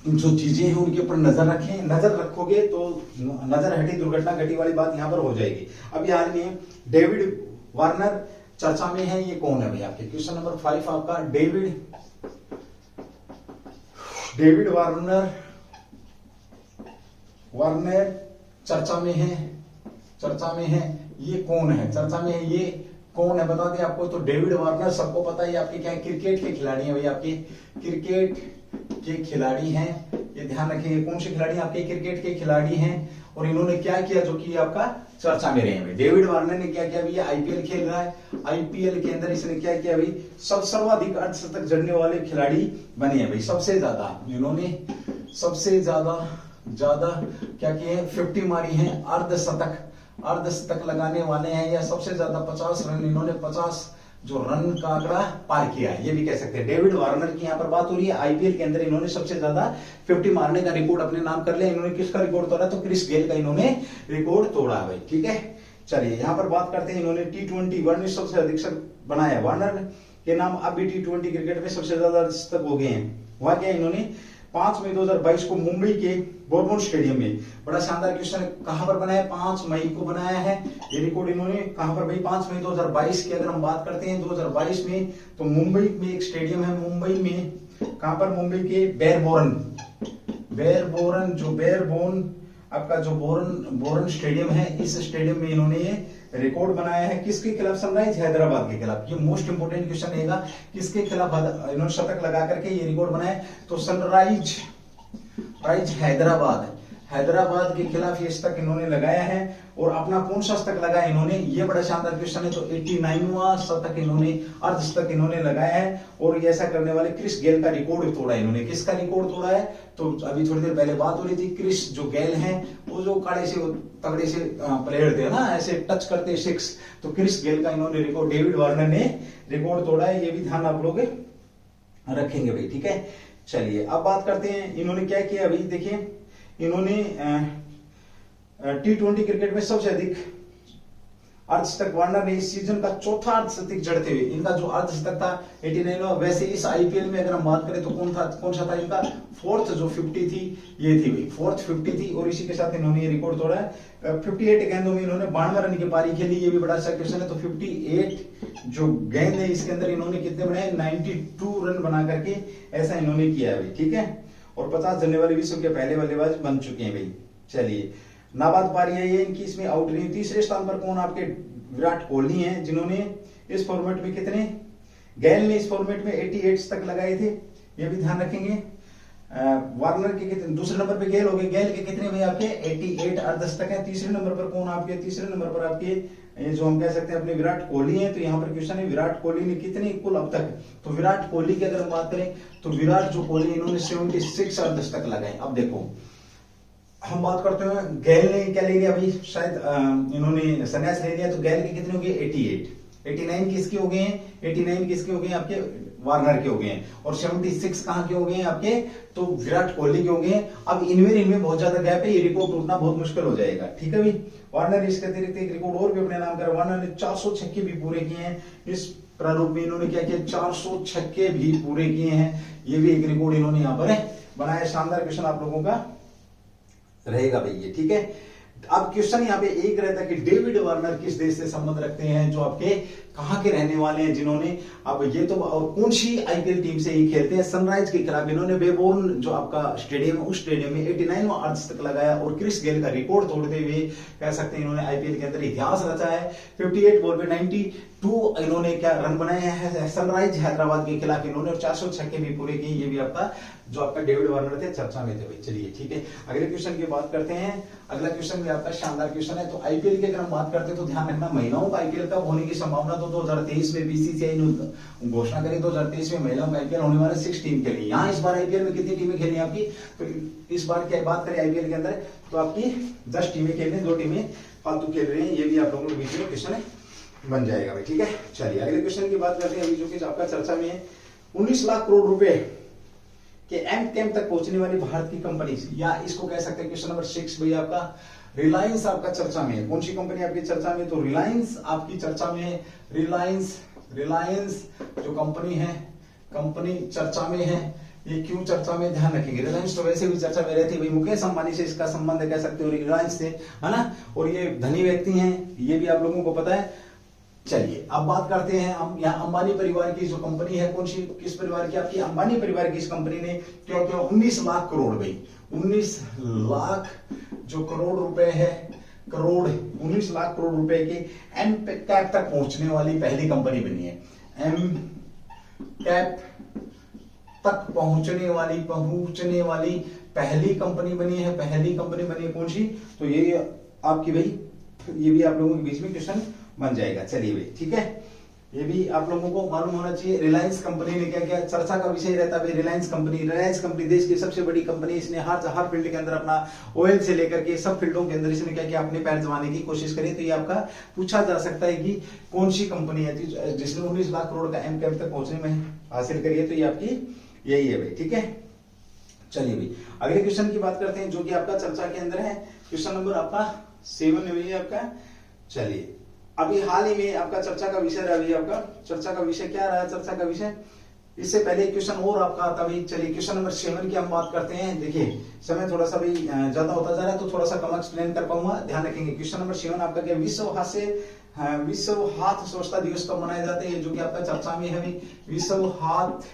जो चीजें हैं उनके ऊपर नजर रखें, नजर रखोगे तो नजर हटी दुर्घटना घटी वाली बात यहाँ पर हो जाएगी। अभी हाल में डेविड वार्नर चर्चा में है, ये कौन है भाई आपके, क्वेश्चन नंबर 5 आपका डेविड वार्नर चर्चा में है, ये कौन है, चर्चा में है, ये कौन है बता दें आपको। तो डेविड वार्नर सबको पता है, आपके क्या क्रिकेट के खिलाड़ी हैं भाई, आपके क्रिकेट के खिलाड़ी हैं, ये ध्यान रखिए। कौन से खिलाड़ी आपके क्रिकेट के खिलाड़ी हैं, और इन्होंने क्या किया जो कि आपका चर्चा में रहे हैं। डेविड वार्नर ने क्या किया, ये आईपीएल खेल रहा है, आईपीएल के अंदर इसने क्या किया भाई, सर्वाधिक अर्धशतक जड़ने वाले खिलाड़ी बने हैं भाई। सबसे ज्यादा इन्होंने ज्यादा क्या किए हैं, 50 मारी है, अर्धशतक लगाने वाले हैं, या सबसे ज्यादा 50 रन इन्होंने 50 जो रन का आंकड़ा पार किया है, ये भी कह सकते हैं। डेविड वार्नर की यहाँ पर बात हो रही है। आईपीएल के अंदर इन्होंने सबसे ज्यादा 50 मारने का रिकॉर्ड अपने नाम कर लिया। इन्होंने किसका रिकॉर्ड तोड़ा, तो क्रिस गेल का इन्होंने रिकॉर्ड तोड़ा भाई, ठीक है। चलिए यहाँ पर बात करते हैं, इन्होंने T20 वर्ल्ड में सबसे अधिक बनाया। वार्नर के नाम अब भी T20 क्रिकेट में सबसे ज्यादा तक हो गए हैं। वहां क्या इन्होंने 5 मई 2022 को मुंबई के बोरबोन स्टेडियम में, बड़ा शानदार क्वेश्चन, कहां पर बनाया, 5 मई को बनाया है ये रिकॉर्ड इन्होंने। कहां पर भाई, 5 मई 2022 की अगर हम बात करते हैं 2022 में, तो मुंबई में एक स्टेडियम है, मुंबई में कहां पर, मुंबई के बेरबोर्न आपका जो बोरन स्टेडियम है, इस स्टेडियम में इन्होंने ये रिकॉर्ड बनाया है। किसके खिलाफ, सनराइज हैदराबाद के खिलाफ। ये मोस्ट इंपोर्टेंट क्वेश्चन रहेगा, किसके खिलाफ इन्होंने शतक लगा करके ये रिकॉर्ड बनाया, तो सनराइज हैदराबाद के खिलाफ ये शतक इन्होंने लगाया है। और अपना कौन सा शतक लगाया इन्होंने, ये बड़ा शानदार क्वेश्चन है। तो 89वां शतक इन्होंने, अर्धशतक इन्होंने लगाया है। और ये ऐसा करने वाले क्रिस गेल का रिकॉर्ड तोड़ा इन्होंने। किसका रिकॉर्ड तोड़ा है, तो अभी थोड़ी देर पहले बात हो रही थी, क्रिस जो गेल है वो जो कड़े से तगड़े से प्लेयर थे ना, ऐसे टच करते सिक्स, तो क्रिस गेल का इन्होंने रिकॉर्ड, डेविड वार्नर ने रिकॉर्ड तोड़ा है। ये भी ध्यान आप लोग रखेंगे भाई, ठीक है। चलिए अब बात करते हैं इन्होंने क्या किया। अभी देखिए इन्होंने T20 क्रिकेट में सबसे अधिक अर्धशतक वार्नर ने इस सीजन का चौथा अर्धशतक जड़ते हुए, इनका जो अर्धशतक था 89। वैसे इस आईपीएल में अगर हम बात करें तो कौन सा था इनका, फोर्थ जो 50 थी ये थी भाई, फोर्थ 50 थी। और इसी के साथ इन्होंने ये रिकॉर्ड तोड़ा है। 58 गेंदों में इन्होंने 92 रन की पारी खेली, ये भी बड़ा अच्छा क्वेश्चन है। तो 58 जो गेंद है इसके अंदर इन्होंने कितने बनाए, 92 रन बना करके ऐसा इन्होंने किया है भाई, ठीक है। और 50 जनने वाले विश्व के पहले बल्लेबाज बन चुके हैं भाई। चलिए नाबाद पारी है ये इनकी, इसमें आउट नहीं। तीसरे स्थान पर कौन, आपके विराट कोहली हैं, जिन्होंने इस फॉर्मेट में कितने, गेल ने इस फॉर्मेट में 88 तक लगाए थे, ये भी ध्यान रखेंगे। वार्नर के कितने, दूसरे नंबर पे गेल हो गए, गेल के कितने भाई आपके 88 अर्धशतक है। तीसरे नंबर पर कौन आपके, तीसरे नंबर पर आपके ये जो हम कह सकते हैं अपने विराट कोहली हैं। तो यहाँ पर क्वेश्चन है विराट कोहली ने कितने कुल अब तक, तो विराट कोहली की अगर हम बात करें तो विराट जो कोहली इन्होंने 76 अर्धशतक लगाए। अब देखो हम बात करते हैं गेल ने क्या ले लिया भाई, शायद इन्होंने संन्यास ले लिया, तो गेल के कितने हो गए 88, 89 किसके हो गए हैं, 89 किसके हो गए आपके वार्नर के हो गए हैं। और 76 कहां के हो गए हैं आपके, तो विराट कोहली के हो गए हैं। अब इनमें बहुत ज्यादा गैप है, ये रिकॉर्ड टूटना बहुत मुश्किल हो जाएगा, ठीक है भाई। वार्नर इसके अतिरिक्त एक रिकॉर्ड और भी अपने नाम कर, वार्नर ने 400 छक्के भी पूरे किए हैं। इस प्रारूप में इन्होंने क्या किया, 400 छक्के भी पूरे किए हैं, ये भी एक रिकॉर्ड इन्होंने यहाँ पर बनाया। शानदार क्वेश्चन आप लोगों का रहेगा भाई ये, ठीक है। अब क्वेश्चन यहाँ पे एक रहता है कि डेविड वार्नर किस देश से संबंध रखते हैं, जो आपके कहां के रहने वाले हैं, जिन्होंने अब ये तो, और कौन सी आईपीएल टीम से ये खेलते हैं, सनराइज के खिलाफ इन्होंने बेबोर्न जो आपका स्टेडियम है उस स्टेडियम में 89वां अर्धशतक लगाया। और क्रिस गेल का रिकॉर्ड तोड़ते हुए कह सकते हैं इन्होंने आईपीएल के अंदर इतिहास रचा है। 58 बॉल पे 92 इन्होंने क्या रन बनाए हैं सनराइज हैदराबाद के खिलाफ इन्होंने, और 400 छक्के भी पूरे किए। ये भी आपका जो आपका डेविड वार्नर थे चर्चा में थे भाई। चलिए ठीक है, अगले क्वेश्चन की बात करते हैं। अगला क्वेश्चन भी आपका शानदार क्वेश्चन है। तो आईपीएल की अगर हम बात करते हैं तो ध्यान रखना, महिलाओं का आईपीएल कब होने की संभावना, तो 2023 में बीसीसीआई ने घोषणा करी 2023 में महिलाओं का आईपीएल होने वाला 6 टीम के लिए। यहाँ इस बार आईपीएल में कितनी टीमें खेली आपकी, तो इस बार क्या बात करें आईपीएल के अंदर तो आपकी 10 टीमें खेल रही हैं, 2 टीमें फालतू खेल रही हैं। ये भी आप लोगों के बीच में क्वेश्चन बन जाएगा भाई, ठीक है। चलिए अगले क्वेश्चन की बात करते हैं, जो कि आपका चर्चा में है। 19 लाख करोड़ रुपए के एम कैम तक पहुंचने वाली भारत की कंपनी, या इसको कह सकते हैं क्वेश्चन नंबर 6 भाई आपका रिलायंस आपका चर्चा में है। कौन सी कंपनी आपकी चर्चा में, तो रिलायंस आपकी चर्चा में है। रिलायंस जो कंपनी है, कंपनी चर्चा में है। ये क्यों चर्चा में, ध्यान रखेंगे। रिलायंस तो वैसे भी चर्चा में रहती है भाई, मुकेश अंबानी से इसका संबंध कह सकते हो रिलायंस से, है ना। और ये धनी व्यक्ति हैं, ये भी आप लोगों को पता है। चलिए अब बात करते हैं हम यहाँ अंबानी परिवार की जो कंपनी है, कौन सी, किस परिवार की, आपकी अंबानी परिवार की इस कंपनी ने क्या क्या 19 लाख करोड़ भाई, 19 लाख जो करोड़ रुपए है, करोड़ 19 लाख करोड़ रुपए के एम कैप तक पहुंचने वाली पहली कंपनी बनी है। एम कैप तक पहुंचने वाली पहली कंपनी बनी है, पहली कंपनी बनी है कौन सी, तो ये आपकी भाई, ये भी आप लोगों के बीच में क्वेश्चन बन जाएगा। चलिए भाई ठीक है, ये भी आप लोगों को मालूम होना चाहिए। रिलायंस कंपनी ने क्या किया, चर्चा का विषय रहता है रिलायंस कंपनी देश की सबसे बड़ी कंपनी। इसने हर फील्ड के अंदर अपना ऑयल से लेकर के सब फील्डों के अंदर इसने क्या किया, अपने पैर जमाने की कोशिश करी। तो ये आपका पूछा जा सकता है कि कौन सी कंपनी है जिसने 19 लाख करोड़ का एम कैप तक पहुंचने में हासिल करी है, तो ये आपकी यही है भाई, ठीक है। चलिए भाई अगले क्वेश्चन की बात करते हैं, जो कि आपका चर्चा के अंदर है। क्वेश्चन नंबर आपका 7 है आपका। चलिए अभी हाल ही में आपका चर्चा का विषय रहा, अभी आपका चर्चा का विषय क्या रहा, चर्चा का विषय इससे पहले क्वेश्चन और आपका आता भाई। चलिए क्वेश्चन नंबर 7 की हम बात करते हैं। देखिए समय थोड़ा सा भी ज्यादा होता जा रहा है, तो थोड़ा सा कम एक्सप्लेन कर पाऊंगा, ध्यान रखेंगे। क्वेश्चन नंबर 7 आपका क्या, विश्व हाथ स्वच्छता दिवस कब मनाए जाते हैं, जो कि आपका चर्चा में है विश्व हाथ,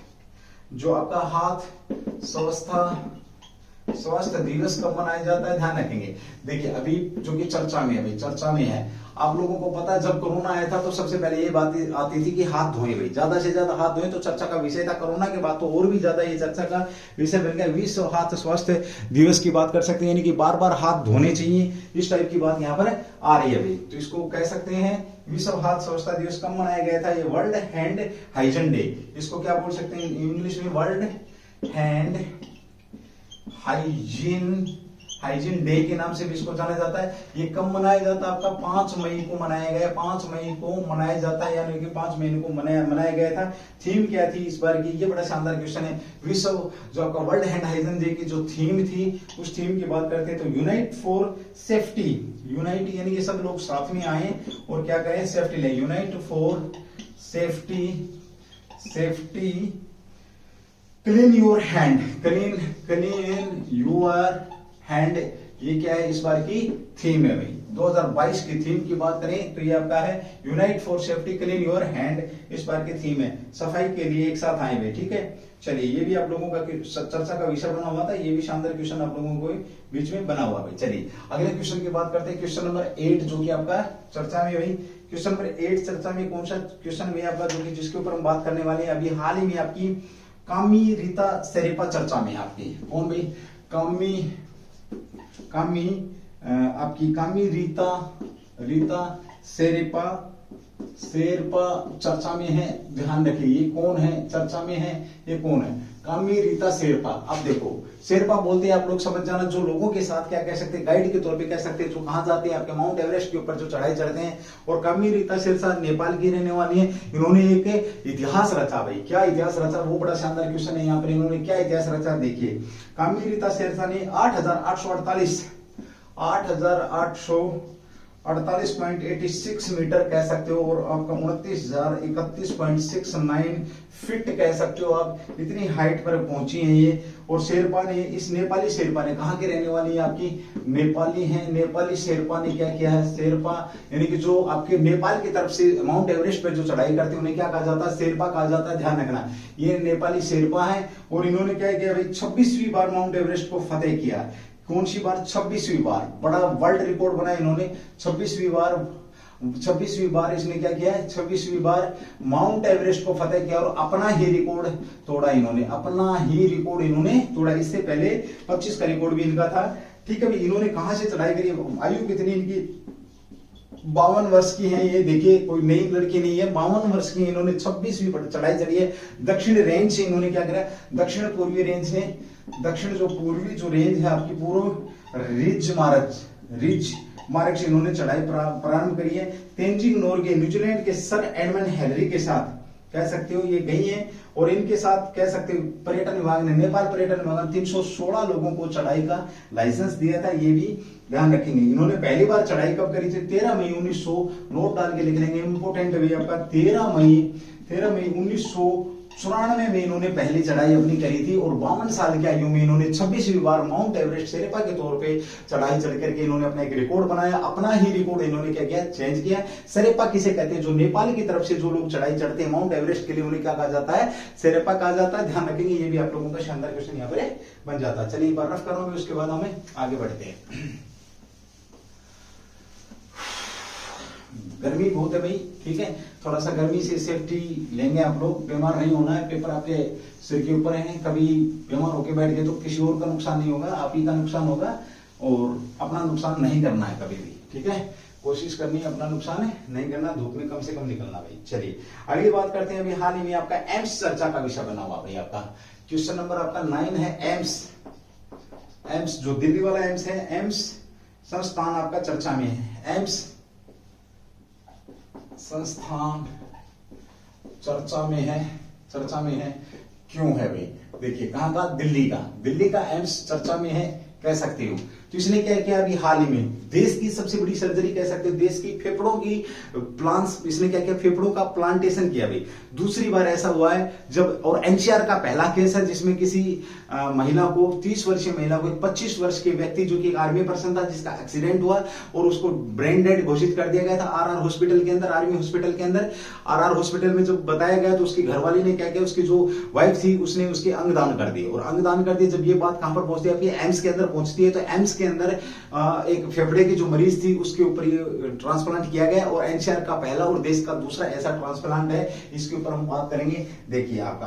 जो आपका हाथ स्वच्छता स्वास्थ्य दिवस कब मनाया जाता है, ध्यान रखेंगे। देखिए अभी जो कि चर्चा में, अभी चर्चा में है, आप लोगों को पता है जब कोरोना आया था तो सबसे पहले ये बात आती थी कि हाथ धोए भाई, ज्यादा से ज्यादा हाथ धोए, तो चर्चा का विषय था। कोरोना के बाद तो और भी ज्यादा ये चर्चा का विषय बन गया। विश्व हाथ स्वास्थ्य दिवस की बात कर सकते हैं, यानी कि बार बार हाथ धोने चाहिए, इस टाइप की बात यहाँ पर आ रही है भाई। तो इसको कह सकते हैं विश्व हाथ स्वच्छता दिवस कब मनाया गया था, ये वर्ल्ड हैंड हाइजीन डे, इसको क्या बोल सकते हैं इंग्लिश में, वर्ल्ड हैंड हाइजीन डे के नाम से भी इसको जाना जाता है। ये कब मनाया जाता है, आपका 5 मई को मनाया गया, 5 मई को मनाया जाता है, यानी कि 5 मई को मनाया गया था। थीम क्या थी इस बार की, ये बड़ा शानदार क्वेश्चन है। विश्व जो आपका वर्ल्ड हैंड हाइजीन डे की जो थीम थी, उस थीम की बात करते हैं तो यूनाइट फॉर सेफ्टी, यूनाइट यानी कि सब लोग साथ में आए और क्या करें, सेफ्टी ले, unite for safety clean your hand, clean your hand, ये क्या है इस बार की थीम है भाई। 2022 की थीम की बात करें तो ये आपका है unite for safety clean your hand, इस बार की थीम है, सफाई के लिए एक साथ आए हुए, ठीक है। चलिए ये भी आप लोगों का चर्चा का विषय बना हुआ था, ये भी शानदार क्वेश्चन आप लोगों को बीच में बना हुआ भाई। चलिए अगले क्वेश्चन की बात करते हैं, क्वेश्चन नंबर 8 जो कि आपका चर्चा में भाई, क्वेश्चन नंबर 8 चर्चा में कौन सा क्वेश्चन भाई आपका, जो कि जिसके ऊपर हम बात करने वाले हैं। अभी हाल ही में आपकी कामी रीता शेरेपा चर्चा में, आपकी कौन भाई, आपकी कामी रीता शेरेपा चर्चा में है, ध्यान रखिए ये कौन है, चर्चा में है, ये कौन है, कामी रीता शेरपा। अब देखो शेरपा बोलते हैं, आप लोग समझ जाना, जो लोगों के साथ क्या कह सकते हैं, गाइड के तौर पे कह सकते हैं, जो कहां जाते हैं आपके माउंट एवरेस्ट के ऊपर जो चढ़ाई चढ़ते हैं। और कामी रीता शेरपा नेपाल की रहने वाली है, इन्होंने एक इतिहास रचा भाई, क्या इतिहास रचा, वो बड़ा शानदार क्वेश्चन है यहाँ पर, इन्होंने क्या इतिहास रचा देखिए। कामी रीता शेरपा ने 8,848.86 मीटर कह सकते हो, और आपका 29,031.69 फीट कह सकते हो आप, इतनी हाइट पर पहुंची है ये। और शेरपा ने, इस नेपाली शेरपा ने, कहाँ के रहने वाली है आपकी, नेपाली है, नेपाली शेरपा ने क्या किया है, शेरपा यानी कि जो आपके नेपाल की तरफ से माउंट एवरेस्ट पर जो चढ़ाई करते हैं उन्हें क्या कहा जाता है, शेरपा कहा जाता है, ध्यान रखना। ये नेपाली शेरपा है और इन्होंने क्या किया भाई, 26वीं बार माउंट एवरेस्ट को फतेह किया। कौन सी बार, 26वीं बार, बड़ा वर्ल्ड रिकॉर्ड बनाया इन्होंने, 26वीं बार इसने क्या किया है, 26वीं बार माउंट एवरेस्ट को फतेह किया और अपना ही रिकॉर्ड तोड़ा इन्होंने, तोड़ा। इससे पहले 25 का रिकॉर्ड भी इनका था, ठीक है। इन्होंने कहां से चढ़ाई करी, आयु कितनी इनकी, 52 वर्ष की है ये, देखिए कोई नई लड़की नहीं है, 52 वर्ष की, इन्होंने 26वीं चढ़ाई चढ़ी है। दक्षिण रेंज से इन्होंने क्या करा, दक्षिण पूर्वी रेंज से, दक्षिण जो पूर्वी जो रेंज है आपकी, पूर्व रिज मार्ग से इन्होंने चढ़ाई प्रारंभ करी है। तेंजिंग नोर्गे न्यूजीलैंड के सर एडमंड हेनरी के साथ कह सकते हो ये गई है, और इनके साथ कह सकते हो पर्यटन विभाग ने, नेपाल पर्यटन विभाग ने 316 लोगों को चढ़ाई का लाइसेंस दिया था, ये भी ध्यान रखेंगे। इन्होंने पहली बार चढ़ाई कब करी थी, 13 मई 1900, नोट डाल के लिख लेंगे, इंपोर्टेंट है आपका, 13 मई 1994 में इन्होंने पहली चढ़ाई अपनी करी थी। और 52 साल की आयु में इन्होंने 26वीं बार माउंट एवरेस्ट शेरपा के तौर पे चढ़ाई चढ़ करके इन्होंने अपना एक रिकॉर्ड बनाया, अपना ही रिकॉर्ड इन्होंने क्या किया, चेंज किया। शेरपा किसे कहते हैं, जो नेपाल की तरफ से जो लोग चढ़ाई चढ़ते हैं माउंट एवरेस्ट के लिए, उन्हें क्या कहा जाता है, शेरपा कहा जाता है, ध्यान रखेंगे। ये भी आप लोगों का शानदार क्वेश्चन यहाँ पर बन जाता है। चलिए एक बार रफ करूंगा, उसके बाद हमें आगे बढ़ते हैं। गर्मी बहुत है भाई, ठीक है, थोड़ा सा गर्मी से सेफ्टी लेंगे आप लोग, बीमार नहीं होना है, पेपर आपके सिर के ऊपर है, कभी बीमार होके बैठ गए तो किसी और का नुकसान नहीं होगा, आप ही का नुकसान होगा, और अपना नुकसान नहीं करना है कभी भी, ठीक है, कोशिश करनी है अपना नुकसान नहीं करना, धूप में कम से कम निकलना भाई। चलिए अगली बात करते हैं। अभी हाल ही में आपका एम्स चर्चा का विषय बना हुआ भाई, आपका क्वेश्चन नंबर आपका 9 है, एम्स जो दिल्ली वाला एम्स है, एम्स संस्थान आपका चर्चा में है, एम्स संस्थान चर्चा में है, क्यों है भाई, देखिए कहां का, दिल्ली का एम्स चर्चा में है कह सकते हो। तो तो इसने क्या किया अभी हाल ही में देश की सबसे बड़ी सर्जरी कह सकते हो, देश की फेफड़ों की प्लांट्स, इसने क्या किया फेफड़ों का प्लांटेशन किया भाई। दूसरी बार ऐसा हुआ है जब, और एनसीआर का पहला केस है जिसमें किसी महिला को 30 वर्षीय महिला को 25 वर्ष के व्यक्ति जो कि आर्मी पर्सन था जिसका एक्सीडेंट हुआ और उसको ब्रेन डेड घोषित कर दिया गया था आरआर हॉस्पिटल के अंदर, आर्मी हॉस्पिटल के अंदर। आरआर हॉस्पिटल में जब बताया गया तो उसकी घरवाली ने क्या किया, उसकी जो वाइफ थी उसने उसके अंग दान कर दिए, और अंग दान कर दिए। जब ये बात कहां पर पहुंचती है, आपकी एम्स के अंदर पहुंचती है, तो एम्स के अंदर एक फेफड़े की जो मरीज थी उसके ऊपर ये ट्रांसप्लांट किया गया, और एनसीआर का पहला और देश का दूसरा ऐसा ट्रांसप्लांट है। इसके ऊपर हम बात करेंगे। देखिए आपका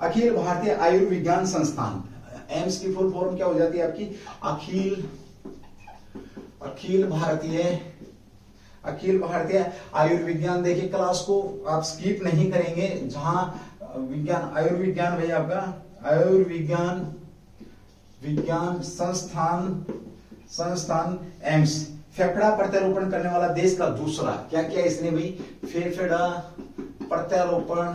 अखिल भारतीय आयुर्विज्ञान संस्थान, एम्स की फुल फॉर्म क्या हो जाती है आपकी, अखिल भारतीय आयुर्विज्ञान। देखिए क्लास को आप स्किप नहीं करेंगे, जहां विज्ञान आयुर्विज्ञान भाई आपका विज्ञान संस्थान एम्स, फेफड़ा प्रत्यारोपण करने वाला देश का दूसरा। क्या किया इसने भाई, फेफड़ा प्रत्यारोपण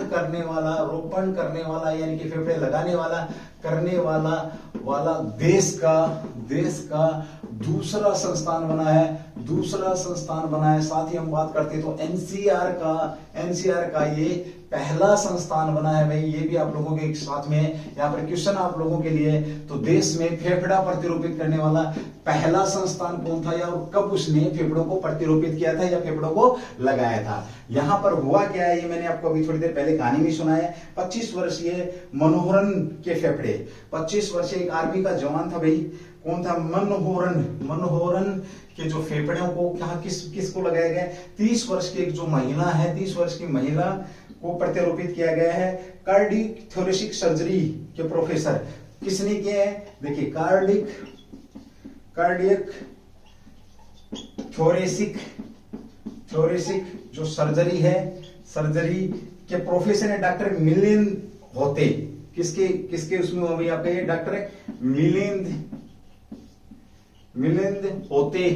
करने वाला यानी कि फेफड़े लगाने वाला करने वाला देश का दूसरा संस्थान बना है। साथ ही हम बात करते हैं तो एनसीआर का ये पहला संस्थान बना है भाई। ये भी आप लोगों के साथ में यहाँ पर क्वेश्चन आप लोगों के लिए, तो देश में फेफड़ा प्रतिरोपित करने वाला पहला संस्थान कौन था, या कब उसने फेफड़ों को प्रतिरोपित किया था या फेफड़ों को लगाया था। यहां पर हुआ क्या है, ये मैंने आपको अभी थोड़ी देर पहले कहानी में सुनाया। 25 वर्षीय मनोहरन के फेफड़े, 25 वर्षीय एक आर्मी का जवान था भाई, कौन था, मनोहरन के जो फेफड़ों को किसको लगाया गया, 30 वर्ष की एक जो महिला है, 30 वर्ष की महिला को प्रत्यारोपित किया गया है। कार्डियक थोरेसिक सर्जरी के प्रोफेसर किसने किया है, देखिए कार्डियक थोरेसिक जो सर्जरी के प्रोफेसर है डॉक्टर मिलिंद होते। किसके उसमें हो गई आपका, ये डॉक्टर मिलिंद होते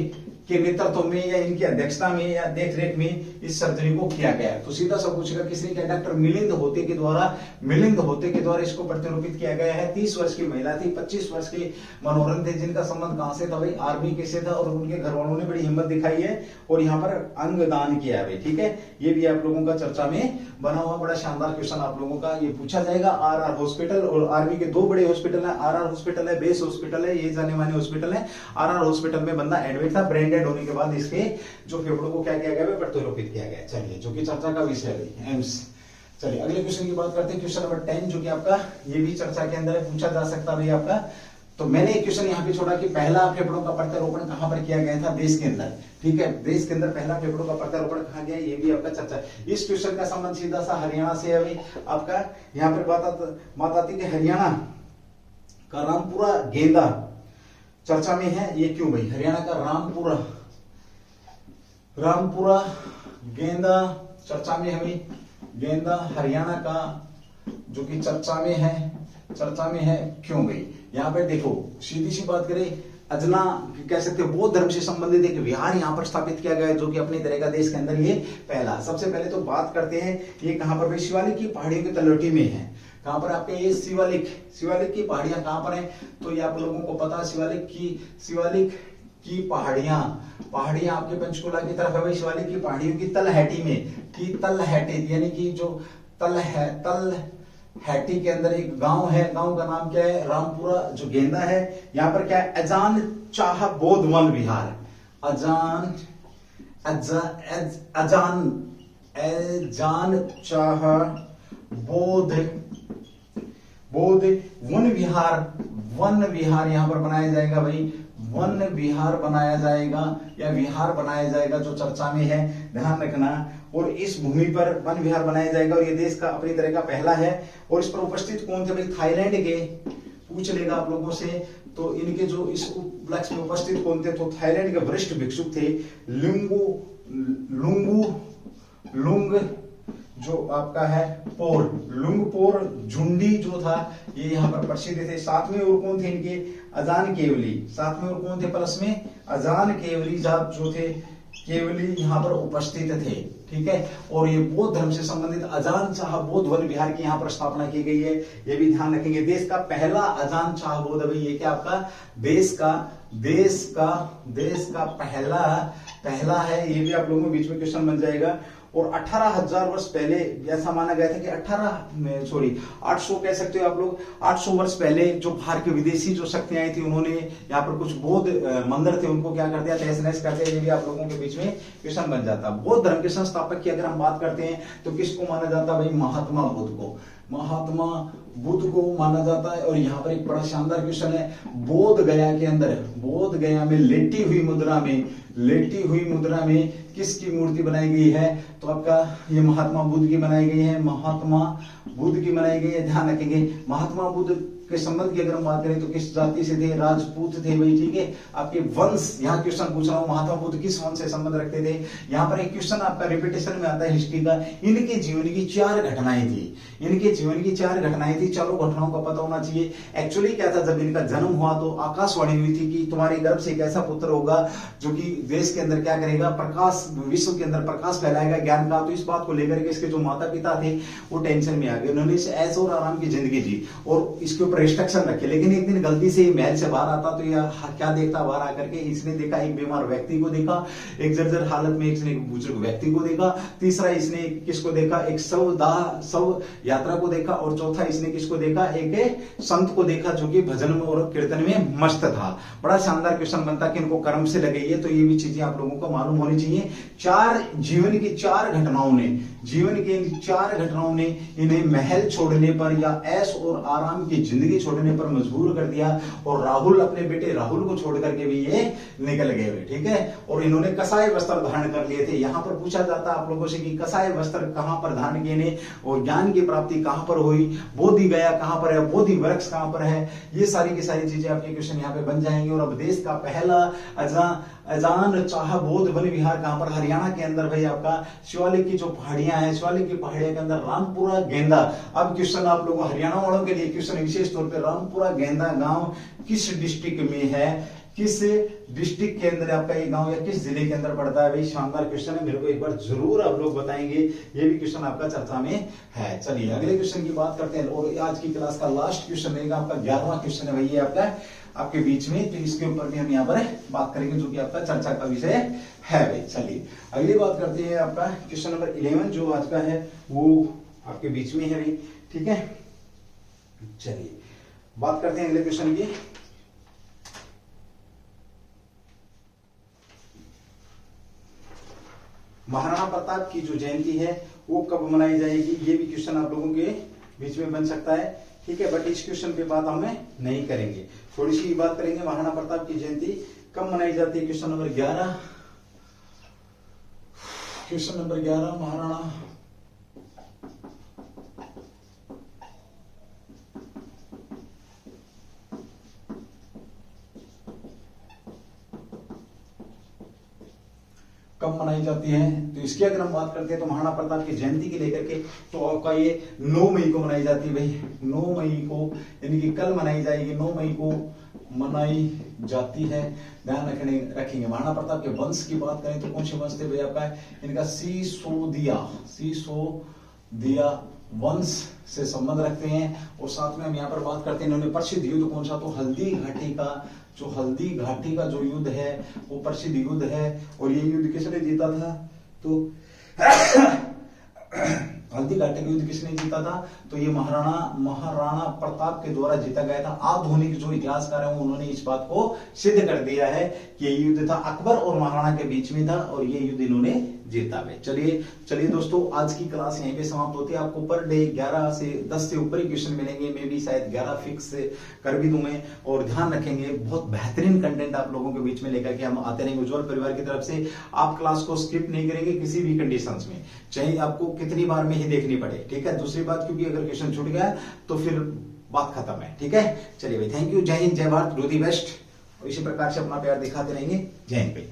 के नेतृत्व में या इनकी अध्यक्षता में या देखरेख में इस सर्जरी को किया गया। तो सीधा सब पूछेगा किसने किया, डॉक्टर मिलिंद होते के द्वारा इसको प्रतिरोपित किया गया है। 30 वर्ष की महिला थी, 25 वर्ष के मनोहरन थे, जिनका संबंध कहां से था भाई, आर्मी के से था, और उनके घर वालों ने बड़ी हिम्मत दिखाई है और यहाँ पर अंग दान किया है भाई। ठीक है, ये भी आप लोगों का चर्चा में बना हुआ बड़ा शानदार क्वेश्चन आप लोगों का ये पूछा जाएगा। आरआर हॉस्पिटल, और आर्मी के 2 बड़े हॉस्पिटल है, आरआर हॉस्पिटल है, बेस हॉस्पिटल है, ये जाने माने हॉस्पिटल है। आरआर हॉस्पिटल में बंदा एडमिट था, ब्रेन डेड होने के बाद इसके जो फेफड़ों को क्या किया गया, प्रतिरोपित किया गया। चलिए, जो कि चर्चा का विषय है एम्स। चलिए अगले क्वेश्चन की बात करते हैं, क्वेश्चन नंबर 10, जो कि आपका ये भी चर्चा के अंदर पूछा जा सकता है भाई आपका। तो मैंने एक क्वेश्चन यहाँ पे छोड़ा कि पहला फेफड़ों का प्रत्यारोपण कहां पर किया गया था, देश के अंदर। ठीक है, देश के अंदर पहला फेफड़ों का प्रत्यारोपण कहां गया, ये भी आपका चर्चा। इस क्वेश्चन का संबंध सीधा सा हरियाणा से है भाई आपका। यहाँ पर बात आती है हरियाणा का रामपुरा गेंदा चर्चा में है। ये क्यों भाई, हरियाणा का रामपुरा गेंदा चर्चा में है भाई। गेंदा हरियाणा का जो कि चर्चा में है क्यों भाई। यहाँ पे देखो, सीधी सी बात करें, अजना कह सकते हो बौद्ध धर्म से संबंधित एक विहार यहाँ पर स्थापित किया गया है, जो कि अपनी तरह का देश के अंदर ये पहला। सबसे पहले तो बात करते हैं ये कहां पर भाई, शिवालिक की पहाड़ियों की तलवटी में है। कहां पर आपके ये शिवालिक की पहाड़ियां कहां पर हैं, तो ये आप लोगों को पता है, शिवालिक की पहाड़ियां आपके पंचकुला की तरफ है भाई। शिवालिक की पहाड़ियों की तलहटी में, तलहटी यानी कि जो तलहटी के अंदर एक गांव है, गांव का नाम क्या है, रामपुरा जो गेंदा है। यहाँ पर क्या है, अजान चाह बौद्ध वन विहार, अजान चाह बौद्ध वन विहार यहाँ पर बनाया जाएगा भाई। वन विहार बनाया जाएगा या विहार बनाया जाएगा, जो चर्चा में है, ध्यान रखना। और इस भूमि पर वन विहार बनाया जाएगा, और ये देश का अपनी तरह का पहला है। और इस पर उपस्थित कौन थे भाई, थाईलैंड के, पूछ लेगा आप लोगों से, तो इनके जो इस उपलक्ष्य में उपस्थित कौन थे, तो थाईलैंड के वरिष्ठ भिक्षुक थे लुंग जो आपका है लुंगपोर झुंडी जो था, ये यहाँ पर प्रसिद्ध थे। साथ में और कौन थे इनके, अजान केवली, साथ में और कौन थे प्लस में, अजान केवली जो थे, केवली यहाँ पर उपस्थित थे। ठीक है। और ये बौद्ध धर्म से संबंधित अजान शाह बौद्ध वन विहार की यहाँ पर स्थापना की गई है, ये भी ध्यान रखेंगे। देश का पहला अजान शाह बौद्ध, भाई ये क्या आपका देश का पहला है, ये भी आप लोगों के बीच में क्वेश्चन बन जाएगा। और 18,000 वर्ष पहले ऐसा माना गया था कि 800 कह सकते हो आप लोग, 800 वर्ष पहले जो बाहर के विदेशी जो शक्तियां आई थी उन्होंने यहाँ पर कुछ बौद्ध मंदिर थे उनको क्या कर दिया, तहस नहस कर दिया। ये भी आप लोगों के बीच में क्वेश्चन बन जाता। बौद्ध धर्म के संस्थापक की अगर हम बात करते हैं तो किसको माना जाता भाई, महात्मा बुद्ध को माना जाता है। और यहाँ पर एक बड़ा शानदार क्वेश्चन है, बोध गया में लेटी हुई मुद्रा में किसकी मूर्ति बनाई गई है, तो आपका ये महात्मा बुद्ध की बनाई गई है, ध्यान रखेंगे। महात्मा बुद्ध के संबंध की अगर हम बात करें तो किस जाति से थे, राजपूत थे भाई, ठीक है। आपके वंश, यहाँ क्वेश्चन पूछ रहा हूँ, महात्मा बुद्ध किस वंश से संबंध रखते थे। यहाँ पर एक क्वेश्चन आपका रिपीटेशन में आता है हिस्ट्री का, इनके जीवन की 4 घटनाएं थी, चारों घटनाओं का पता होना चाहिए। एक्चुअली क्या था, जब इनका जन्म हुआ तो आकाशवाणी हुई थी कि तुम्हारे गर्भ से एक ऐसा पुत्र होगा जो कि देश के अंदर क्या करेगा, प्रकाश, विश्व के अंदर प्रकाश फैलाएगा ज्ञान का। तो इस बात को लेकर के इसके जो माता पिता थे वो टेंशन में आ गए, उन्होंने ऐश और आराम की जिंदगी जी और इसके ऊपर रिस्ट्रिक्शन रखे। लेकिन एक दिन गलती से महल से बाहर आता तो यह क्या देखता, बाहर आकर के इसने देखा एक बीमार व्यक्ति को देखा, एक जर्जर हालत में इसने एक बुजुर्ग व्यक्ति को देखा, तीसरा इसने किसको देखा, एक शव यात्रा को देखा, और चौथा इसने किसको देखा, एक संत को देखा जो कि भजन में और कीर्तन में मस्त था। बड़ा शानदार क्वेश्चन बनता कि इनको कर्म से लगे ये, तो ये भी चीजें आप लोगों को मालूम होनी चाहिए। जीवन की 4 घटनाओं ने इन्हें महल छोड़ने पर या ऐश और आराम की जिंदगी छोड़ने पर मजबूर कर दिया, और राहुल, अपने बेटे राहुल को छोड़ करके भी ये निकल गए, ठीक है। और इन्होंने कसाय वस्त्र धारण कर लिए थे। यहाँ पर पूछा जाता आप लोगों से कि कसाय वस्त्र कहां पर धारण किए ने, और ज्ञान की प्राप्ति कहां पर हुई, बोधि गया कहां पर है, बोधि वृक्ष कहां पर है, ये सारी की सारी चीजें आपके क्वेश्चन यहाँ पे बन जाएंगे। और अब देश का पहला अजान शाह बौद्ध वन विहार कहां पर, हरियाणा के अंदर भाई आपका शिवालिक की जो पहाड़ियां हैं, शिवालिक की पहाड़ियों के अंदर रामपुरा गेंदा। अब क्वेश्चन आप लोगों हरियाणा वालों के लिए क्वेश्चन विशेष तौर पे, रामपुरा गेंदा गांव किस डिस्ट्रिक्ट में है, किस डिस्ट्रिक्ट के अंदर आपका ये गांव या किस जिले के अंदर पड़ता है भाई, शानदार क्वेश्चन है, मेरे को एक बार जरूर आप लोग बताएंगे, ये भी क्वेश्चन आपका चर्चा में है। चलिए अगले क्वेश्चन की बात करते हैं, और आज की क्लास का लास्ट क्वेश्चन रहेगा आपका 11वां क्वेश्चन है भाई, ये आपका आपके बीच में, तो इसके ऊपर भी हम यहाँ पर बात करेंगे जो कि आपका चर्चा का विषय है भाई। चलिए अगली बात करते हैं, आपका क्वेश्चन नंबर 11 जो आज का है वो आपके बीच में है भाई, ठीक है। चलिए बात करते हैं अगले क्वेश्चन की। महाराणा प्रताप की जो जयंती है वो कब मनाई जाएगी, ये भी क्वेश्चन आप लोगों के बीच में बन सकता है, ठीक है। बट इस क्वेश्चन पे बात हमें नहीं करेंगे, थोड़ी सी बात करेंगे। महाराणा प्रताप की जयंती कब मनाई जाती है, क्वेश्चन नंबर 11, महाराणा कब मनाई जाती है, तो इसकी अगर हम बात करते हैं तो महाराणा प्रताप की जयंती के लेकर के तो आपका ये 9 मई को मनाई जाती है भाई, 9 मई को, यानी कि कल मनाई जाएगी, 9 मई को मनाई जाती है, ध्यान रखेंगे। महाराणा प्रताप के वंश की बात करें तो कौन से वंश थे भाई आपका, इनका सिसोदिया वंश से संबंध रखते हैं। और साथ में हम यहाँ पर बात करते हैं इन्होंने प्रसिद्ध युद्ध कौन सा, तो हल्दी घाटी का जो युद्ध है वो प्रसिद्ध युद्ध है। और ये युद्ध किसने जीता था, तो हल्दी घाटी का युद्ध किसने जीता था, तो ये महाराणा प्रताप के द्वारा जीता गया था। आधुनिक जो इतिहासकार हैं उन्होंने इस बात को सिद्ध कर दिया है कि ये युद्ध था अकबर और महाराणा के बीच में था, और ये युद्ध इन्होंने जीता है। चलिए दोस्तों, आज की क्लास यहीं पे समाप्त होती है। आपको पर डे 11 से 10 से ऊपर ही क्वेश्चन मिलेंगे, मैं भी शायद 11 फिक्स कर भी दूं मैं। और ध्यान रखेंगे, बहुत बेहतरीन कंटेंट आप लोगों के बीच में लेकर के हम आते रहेंगे उज्जवल परिवार की तरफ से। आप क्लास को स्किप नहीं करेंगे किसी भी कंडीशंस में, चाहे आपको कितनी बार में ही देखनी पड़े, ठीक है। दूसरी बात, क्योंकि अगर क्वेश्चन छूट गया तो फिर बात खत्म है, ठीक है। चलिए भाई, थैंक यू, जय हिंद, जय भारत, डू दी बेस्ट। और इसी प्रकार से अपना प्यार दिखाते रहेंगे। जय हिंद भाई।